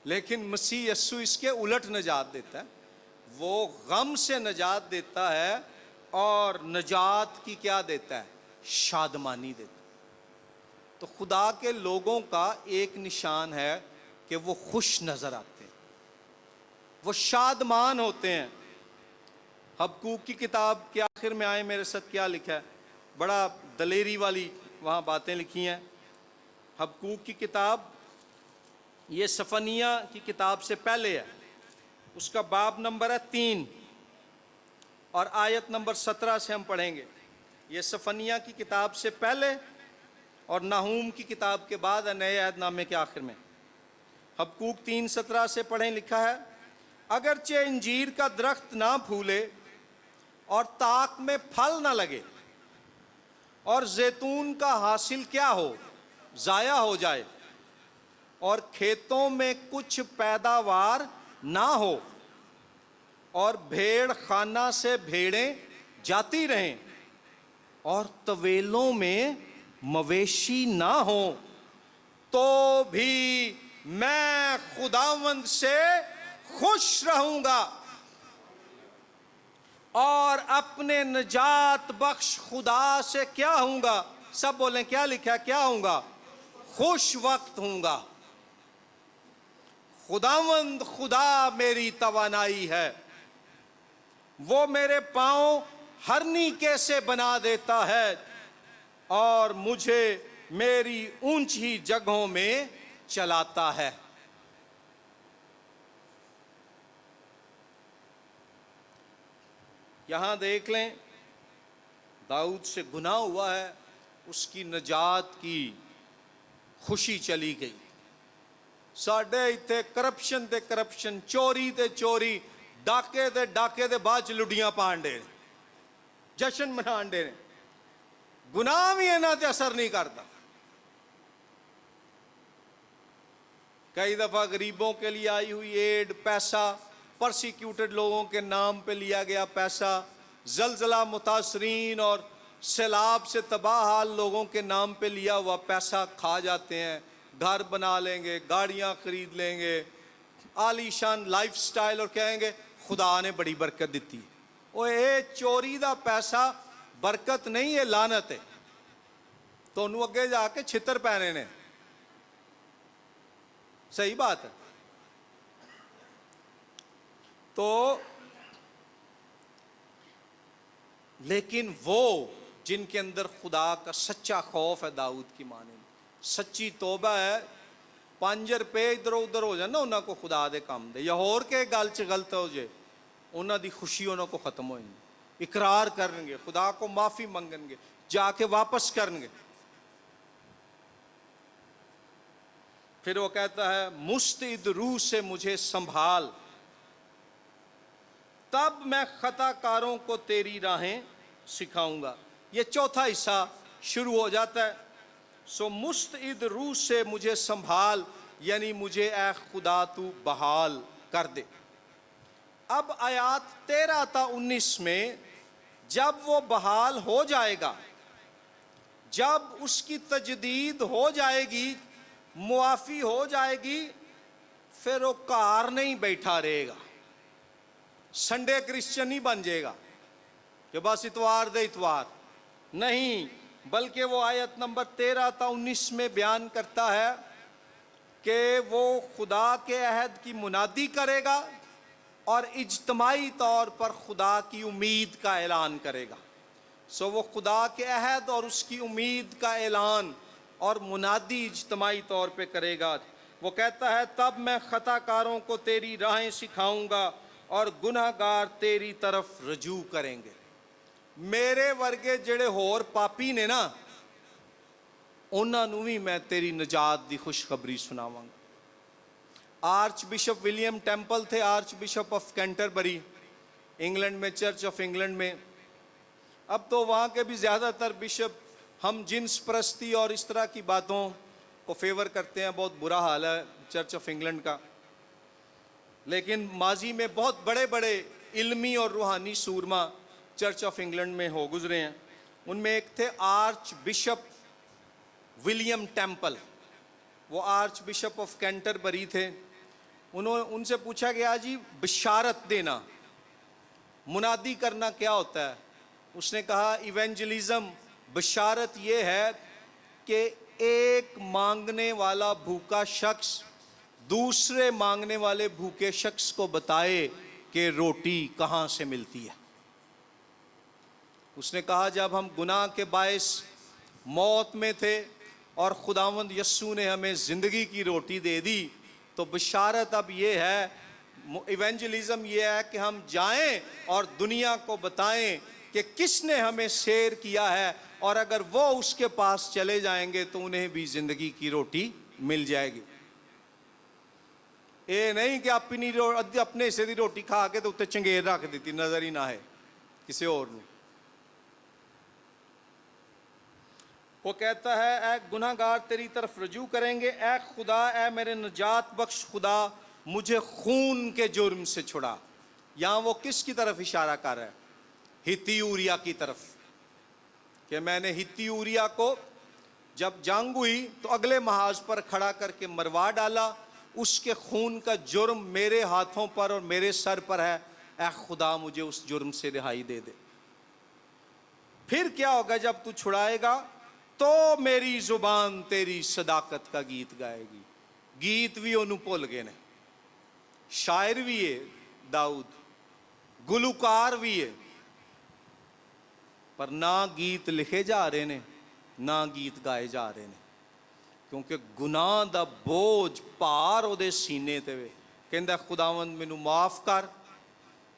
لیکن مسیح یسوع اس کے الٹ نجات دیتا ہے، وہ غم سے نجات دیتا ہے اور نجات کی کیا دیتا ہے؟ شادمانی دیتا ہے۔ تو خدا کے لوگوں کا ایک نشان ہے کہ وہ خوش نظر آتے ہیں۔ وہ شادمان ہوتے ہیں۔ حبقوق کی کتاب کے آخر میں آئے میرے ساتھ کیا لکھا ہے، بڑا دلیری والی وہاں باتیں لکھی ہیں۔ حبقوق کی کتاب یہ صفنیہ کی کتاب سے پہلے ہے، اس کا باب نمبر ہے 3 اور آیت نمبر 17 سے ہم پڑھیں گے۔ یہ صفنیہ کی کتاب سے پہلے اور نحوم کی کتاب کے بعد ہے، نئے عہد نامے کے آخر میں۔ حبقوق 3:17 سے پڑھیں، لکھا ہے اگرچہ انجیر کا درخت نہ پھولے اور طاق میں پھل نہ لگے اور زیتون کا حاصل کیا ہو، ضائع ہو جائے، اور کھیتوں میں کچھ پیداوار نہ ہو، اور بھیڑ خانہ سے بھیڑیں جاتی رہیں، اور طویلوں میں مویشی نہ ہوں، تو بھی میں خداوند سے خوش رہوں گا اور اپنے نجات بخش خدا سے کیا ہوں گا؟ سب بولیں کیا لکھا ہے، کیا ہوں گا؟ خوش وقت ہوں گا۔ خداوند خدا میری توانائی ہے، وہ میرے پاؤں ہرنیکے سے بنا دیتا ہے اور مجھے میری اونچی جگہوں میں چلاتا ہے۔ یہاں دیکھ لیں، داؤد سے گناہ ہوا ہے، اس کی نجات کی خوشی چلی گئی۔ ساڈے ایتھے کرپشن تے کرپشن، چوری تے چوری، ڈاکے تے ڈاکے دے بعد لڈیاں پان ڈے، جشن منان ڈے، گناہ بھی انہاں تے اثر نہیں کرتا۔ کئی دفعہ غریبوں کے لیے آئی ہوئی ایڈ، پیسہ، پرسیکیوٹڈ لوگوں کے نام پہ لیا گیا پیسہ، زلزلہ متاثرین اور سیلاب سے تباہ حال لوگوں کے نام پہ لیا ہوا پیسہ کھا جاتے ہیں، گھر بنا لیں گے، گاڑیاں خرید لیں گے، عالی شان لائف سٹائل، اور کہیں گے خدا نے بڑی برکت دیتی۔ اوہ اے چوری دا پیسہ برکت نہیں، یہ لعنت ہے، تو انہوں اگے جا کے چھتر پہنے نے۔ صحیح بات ہے۔ تو لیکن وہ جن کے اندر خدا کا سچا خوف ہے، داؤد کی مانند سچی توبہ ہے، 5 روپے ادھر ادھر ہو جائے نا، انہوں کو خدا دے کام دے، یا اور کے گل چ غلط ہو جائے، انہوں دی خوشی انہوں کو ختم ہوئیں گے، اقرار کریں گے، خدا کو معافی منگیں گے، جا کے واپس کریں گے۔ پھر وہ کہتا ہے مستعد روح سے مجھے سنبھال، تب میں خطا کاروں کو تیری راہیں سکھاؤں گا۔ یہ چوتھا حصہ شروع ہو جاتا ہے، سو مستعد روح سے مجھے سنبھال، یعنی مجھے اے خدا تو بحال کر دے۔ اب آیات 13 تا 19 میں جب وہ بحال ہو جائے گا، جب اس کی تجدید ہو جائے گی، معافی ہو جائے گی، پھر وہ کار نہیں بیٹھا رہے گا، سنڈے کرسچن نہیں بن جائے گا کہ بس اتوار دے اتوار نہیں، بلکہ وہ آیت نمبر 13 تا 19 میں بیان کرتا ہے کہ وہ خدا کے عہد کی منادی کرے گا اور اجتماعی طور پر خدا کی امید کا اعلان کرے گا۔ سو وہ خدا کے عہد اور اس کی امید کا اعلان اور منادی اجتماعی طور پہ کرے گا۔ وہ کہتا ہے تب میں خطا کاروں کو تیری راہیں سکھاؤں گا اور گناہ گار تیری طرف رجوع کریں گے۔ میرے ورگے جڑے ہور پاپی نے نا، انہاں نوں بھی میں تیری نجات دی خوشخبری سناواں گا۔ آرچ بشپ ولیم ٹیمپل تھے، arch bishop of Canterbury, England میں، چرچ آف انگلینڈ میں۔ اب تو وہاں کے بھی زیادہ تر بشپ ہم جنس پرستی اور اس طرح کی باتوں کو فیور کرتے ہیں، بہت برا حال ہے چرچ آف انگلینڈ کا۔ لیکن ماضی میں بہت بڑے بڑے علمی اور روحانی سورما چرچ آف انگلینڈ میں ہو گزرے ہیں۔ ان میں ایک تھے آرچ بشپ ولیم ٹیمپل، وہ آرچ بشپ آف کینٹربری تھے۔ ان سے پوچھا گیا جی بشارت دینا، منادی کرنا کیا ہوتا ہے؟ اس نے کہا ایونجلزم، بشارت یہ ہے کہ ایک مانگنے والا بھوکا شخص دوسرے مانگنے والے بھوکے شخص کو بتائے کہ روٹی کہاں سے ملتی ہے۔ اس نے کہا جب ہم گناہ کے باعث موت میں تھے اور خداوند یسوع نے ہمیں زندگی کی روٹی دے دی، تو بشارت اب یہ ہے، ایونجلزم یہ ہے کہ ہم جائیں اور دنیا کو بتائیں کہ کس نے ہمیں سیر کیا ہے، اور اگر وہ اس کے پاس چلے جائیں گے تو انہیں بھی زندگی کی روٹی مل جائے گی۔ یہ نہیں کہ اپنے حصے دی روٹی کھا کے تو اتنے چنگیر رکھ دیتی، نظر ہی نہ ہے کسی اور نے۔ وہ کہتا ہے اے گناہ گار تیری طرف رجوع کریں گے، اے خدا، اے میرے نجات بخش خدا، مجھے خون کے جرم سے چھڑا۔ یہاں وہ کس کی طرف اشارہ کر رہا ہے؟ ہتی اوریا کی طرف، کہ میں نے ہتی اوریا کو جب جنگ ہوئی تو اگلے محاذ پر کھڑا کر کے مروا ڈالا، اس کے خون کا جرم میرے ہاتھوں پر اور میرے سر پر ہے، اے خدا مجھے اس جرم سے رہائی دے دے۔ پھر کیا ہوگا جب تو چھڑائے گا؟ تو میری زبان تیری صداقت کا گیت گائے گی۔ گیت بھی انہوں بھول گئے نے، شاعر بھی ہے داؤد، گلوکار بھی ہے، پر نہ گیت لکھے جا رہے نے نہ گیت گائے جا رہے نے، کیونکہ گناہ دا بوجھ پار او دے سینے تے وے۔ کہندا خداوند مینوں معاف کر،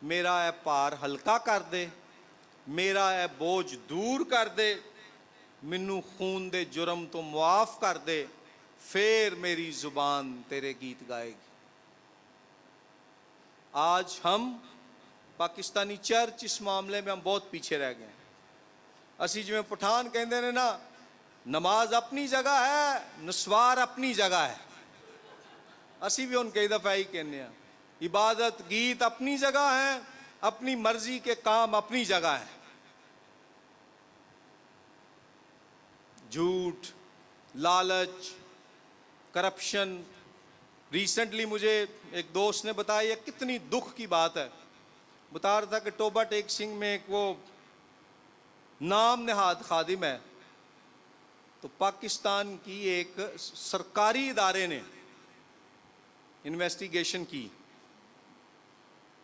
میرا اے پار ہلکا کر دے، میرا اے بوجھ دور کر دے، مینوں خون دے جرم تو معاف کر دے، پھر میری زبان تیرے گیت گائے گی۔ آج ہم پاکستانی چرچ اس معاملے میں ہم بہت پیچھے رہ گئے ہیں۔ اسی جو پٹھان کہندے نے نا، نماز اپنی جگہ ہے، نسوار اپنی جگہ ہے، اسی بھی ان کئی دفعہ ہی کہنے ہیں، عبادت گیت اپنی جگہ ہیں، اپنی مرضی کے کام اپنی جگہ ہیں۔ جھوٹ، لالچ، کرپشن۔ ریسنٹلی مجھے ایک دوست نے بتایا، یہ کتنی دکھ کی بات ہے، بتا رہا تھا کہ ٹوبہ ٹیک سنگھ میں ایک وہ نام نہاد خادم ہے، تو پاکستان کی ایک سرکاری ادارے نے انویسٹیگیشن کی،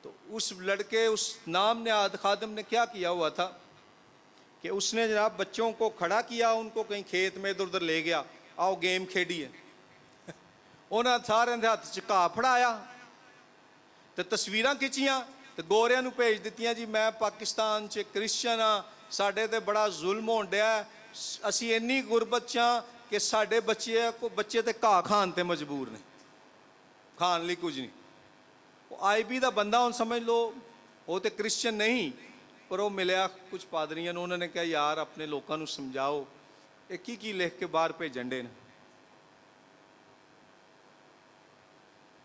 تو اس لڑکے، اس نام نہاد خادم نے کیا کیا ہوا تھا کہ اس نے جناب بچوں کو کھڑا کیا، ان کو کہیں کھیت میں ادھر ادھر لے گیا، آؤ گیم کھیڈیے، انہاں سارے دے ہاتھ چ گھاہ پھڑایا تے تصویراں کھچیاں تے گوریاں نو بھیج دتیاں، جی میں پاکستان چ کرسچن ہاں، ساڈے تے بڑا ظلم ہون ڈیا، اسی انی غربت چاں کہ ساڈے بچے تے گھاہ کھان تے مجبور نے، کھان لی کچھ نہیں۔ وہ آئی بی دا بندہ، ہن سمجھ لو وہ تے کرسچن نہیں، پر وہ ملیا کچھ پادریاں نے، انہوں نے کہا یار اپنے لوکاں نو سمجھاؤ، ایک کی لکھ کے باہر بھیجن ڈے نے۔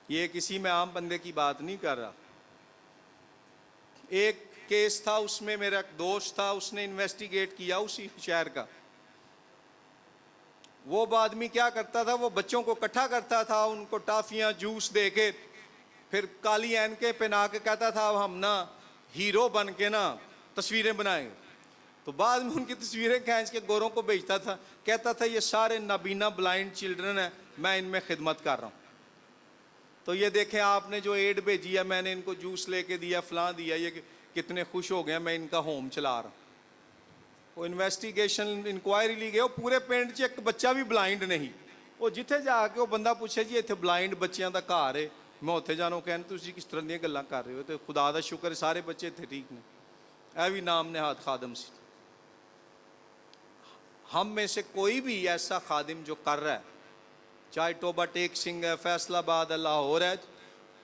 یہ کسی میں عام بندے کی بات نہیں کر رہا۔ ایک کیس تھا، اس میں میرا ایک دوست تھا، اس نے انویسٹیگیٹ کیا اسی شہر کا۔ وہ آدمی کیا کرتا تھا، وہ بچوں کو اکٹھا کرتا تھا، ان کو ٹافیاں جوس دے کے، پھر کالی اینکیں پہنا کے کہتا تھا اب ہم نا ہیرو بن کے نا تصویریں بنائیں گے، تو بعد میں ان کی تصویریں کھینچ کے گوروں کو بھیجتا تھا، کہتا تھا یہ سارے نابینا بلائنڈ چلڈرن ہیں، میں ان میں خدمت کر رہا ہوں، تو یہ دیکھیں آپ نے جو ایڈ بھیجی ہے، میں نے ان کو جوس لے کے دیا، فلاں دیا، یہ کتنے خوش ہو گئے، میں ان کا ہوم چلا رہا ہوں۔ وہ انویسٹیگیشن انکوائری لی گئی، وہ پورے پنڈ چ ایک بچہ بھی بلائنڈ نہیں، وہ جتھے جا کے وہ بندہ پوچھے جی اتنے بلائنڈ بچیاں دا گھر ہے، میں اتنے جانوں کہنا تسی کس طرح دیا گلاں کر رہے ہو، تو خدا دا شکر سارے بچے اتنے ٹھیک نے۔ اے بھی نام نہاد خادم سی۔ ہم میں سے کوئی بھی ایسا خادم جو کر رہا ہے، چاہے ٹوبہ ٹیک سنگھ ہے، فیصل آباد ہے، لاہور ہے،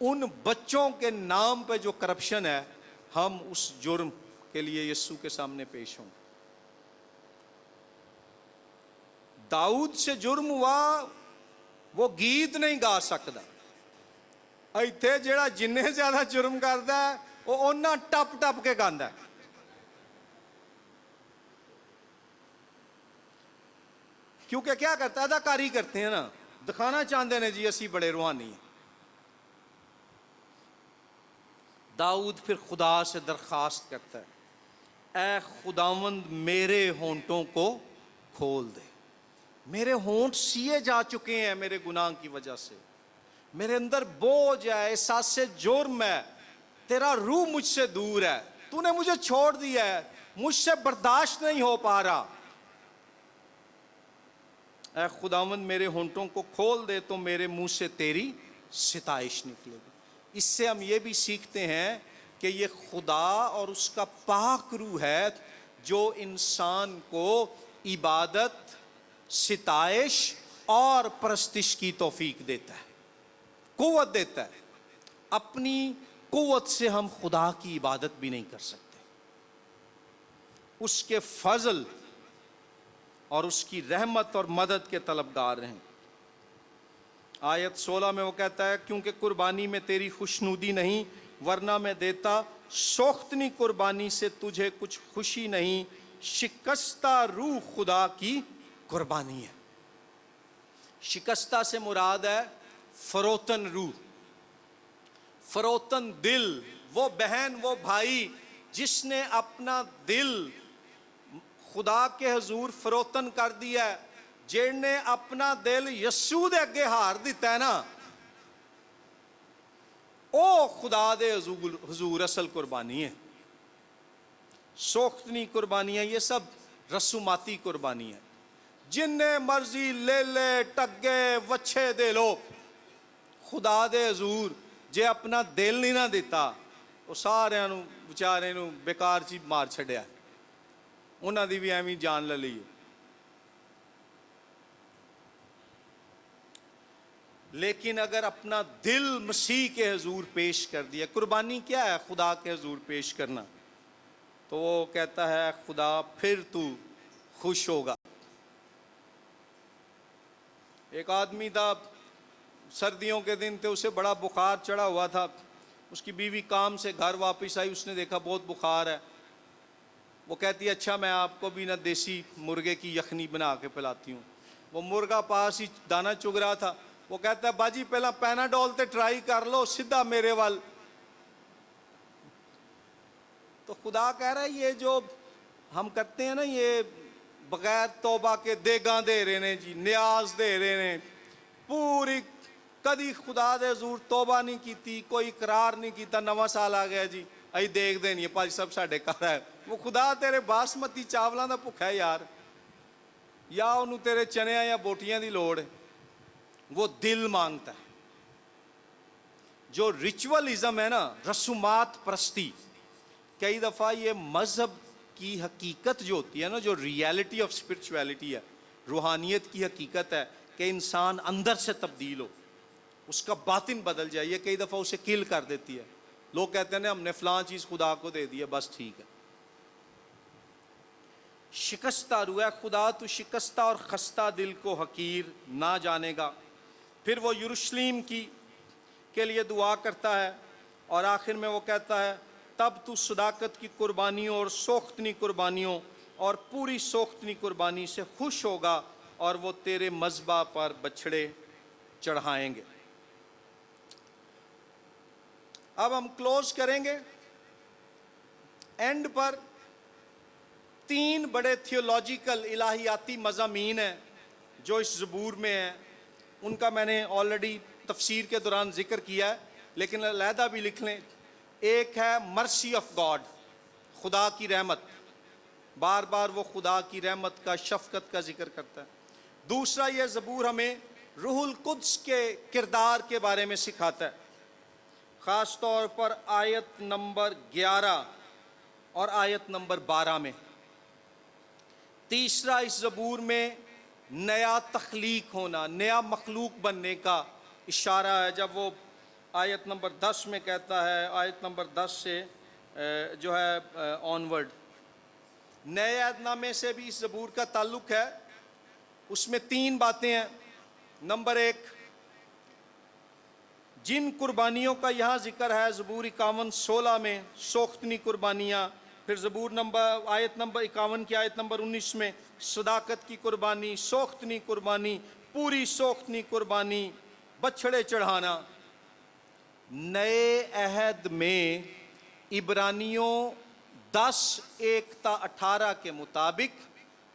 ان بچوں کے نام پہ جو کرپشن ہے، ہم اس جرم کے لیے یسوع کے سامنے پیش ہوں۔ داؤد سے جرم ہوا، وہ گیت نہیں گا سکتا، ایتھے جیڑا جنہیں زیادہ جرم کردا ہے وہ اونا ٹپ ٹپ کے گاندا ہے۔ کیونکہ کیا کرتا ہے، اداکاری کرتے ہیں نا، دکھانا چاہتے ہیں جی اسی بڑے روحانی ہیں۔ داؤد پھر خدا سے درخواست کرتا ہے، اے خداوند میرے ہونٹوں کو کھول دے، میرے ہونٹ سیے جا چکے ہیں میرے گناہ کی وجہ سے، میرے اندر بوجھ ہے، احساس جرم ہے، تیرا روح مجھ سے دور ہے، تو نے مجھے چھوڑ دیا ہے، مجھ سے برداشت نہیں ہو پا رہا۔ اے خداوند میرے ہونٹوں کو کھول دے تو میرے منہ سے تیری ستائش نکلے گی۔ اس سے ہم یہ بھی سیکھتے ہیں کہ یہ خدا اور اس کا پاک روح ہے جو انسان کو عبادت، ستائش اور پرستش کی توفیق دیتا ہے، قوت دیتا ہے۔ اپنی قوت سے ہم خدا کی عبادت بھی نہیں کر سکتے، اس کے فضل اور اس کی رحمت اور مدد کے طلبگار ہیں۔ آیت 16 میں وہ کہتا ہے کیونکہ قربانی میں تیری خوشنودی نہیں، ورنہ میں دیتا، سوختنی قربانی سے تجھے کچھ خوشی نہیں، شکستہ روح خدا کی قربانی ہے۔ شکستہ سے مراد ہے فروتن روح، فروتن دل، وہ بہن، وہ بھائی جس نے اپنا دل خدا کے حضور فروتن کر دیا ہے، جن نے اپنا دل یسوع دے اگے ہار دیتا ہے نا، او خدا دے حضور اصل قربانی ہے۔ سوختنی قربانیاں یہ سب رسوماتی قربانی ہے، جن نے مرضی لے لے ٹگے وچھے دے لو، خدا دے حضور جے اپنا دل نہیں نہ دیتا وہ سارے نو بیچارے نو بیکار چی مار چھڑیا، انہاں دی بھی ایویں جان لے لئی۔ لیکن اگر اپنا دل مسیح کے حضور پیش کر دیا، قربانی کیا ہے؟ خدا کے حضور پیش کرنا، تو وہ کہتا ہے خدا پھر تو خوش ہوگا۔ ایک آدمی تھا، سردیوں کے دن تھے، اسے بڑا بخار چڑھا ہوا تھا، اس کی بیوی کام سے گھر واپس آئی، اس نے دیکھا بہت بخار ہے، وہ کہتی ہے اچھا میں آپ کو بھی نہ دیسی مرغے کی یخنی بنا کے پلاتی ہوں۔ وہ مرغا پاس ہی دانا چگ رہا تھا، وہ کہتا ہے باجی پہلا پیناڈول تے ٹرائی کر لو، سیدھا میرے وال۔ تو خدا کہہ رہا ہے یہ جو ہم کرتے ہیں نا، یہ بغیر توبہ کے دیگاں دے رہے نے جی، نیاز دے رہے نے، پوری کدی خدا دے حضور توبہ نہیں کیتی، کوئی اقرار نہیں کیتا، نواں سال آ گیا جی ائی دیکھ دینی ہے پاجی صاحب ساڈے گھر ہے۔ وہ خدا تیرے باسمتی چاولاں دا بھکھا ہے یار، یا انہوں تیرے چنیاں یا بوٹیاں دی لوڑ ہے، وہ دل مانگتا ہے۔ جو ریچولزم ہے نا، رسومات پرستی، کئی دفعہ یہ مذہب کی حقیقت جو ہوتی ہے نا، جو ریالٹی آف اسپرچویلٹی ہے، روحانیت کی حقیقت ہے کہ انسان اندر سے تبدیل ہو، اس کا باطن بدل جائے، یہ کئی دفعہ اسے کل کر دیتی ہے۔ لوگ کہتے ہیں ہم نے فلاں چیز خدا کو دے دی ہے، بس ٹھیک ہے۔ شکستہ روح ہے خدا تو شکستہ اور خستہ دل کو حقیر نہ جانے گا۔ پھر وہ یروشلیم کے لیے دعا کرتا ہے، اور آخر میں وہ کہتا ہے تب تو صداقت کی قربانیوں اور سوختنی قربانیوں اور پوری سوختنی قربانی سے خوش ہوگا، اور وہ تیرے مذبح پر بچھڑے چڑھائیں گے۔ اب ہم کلوز کریں گے، اینڈ پر 3 بڑے تھیولوجیکل الہیاتی مضامین ہیں جو اس زبور میں ہیں، ان کا میں نے آلریڈی تفسیر کے دوران ذکر کیا ہے، لیکن علیحدہ بھی لکھ لیں۔ ایک ہے مرسی آف گاڈ، خدا کی رحمت، بار بار وہ خدا کی رحمت کا، شفقت کا ذکر کرتا ہے۔ دوسرا، یہ زبور ہمیں روح القدس کے کردار کے بارے میں سکھاتا ہے، خاص طور پر آیت نمبر 11 اور آیت نمبر 12 میں۔ تیسرا، اس زبور میں نیا تخلیق ہونا، نیا مخلوق بننے کا اشارہ ہے، جب وہ آیت نمبر 10 میں کہتا ہے، آیت نمبر 10 سے جو ہے آنورڈ، نئے عہد نامے سے بھی اس زبور کا تعلق ہے۔ اس میں 3 باتیں ہیں۔ نمبر 1، جن قربانیوں کا یہاں ذکر ہے زبور 51:16 میں، سوختنی قربانیاں، پھر زبور آیت نمبر 51 کی آیت نمبر 19 میں صداقت کی قربانی، سوختنی قربانی، پوری سوختنی قربانی، بچھڑے چڑھانا۔ نئے عہد میں عبرانیوں 10:1-18 کے مطابق،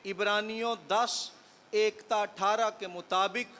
عبرانیوں 10:1-18 کے مطابق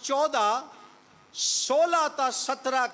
14:16-17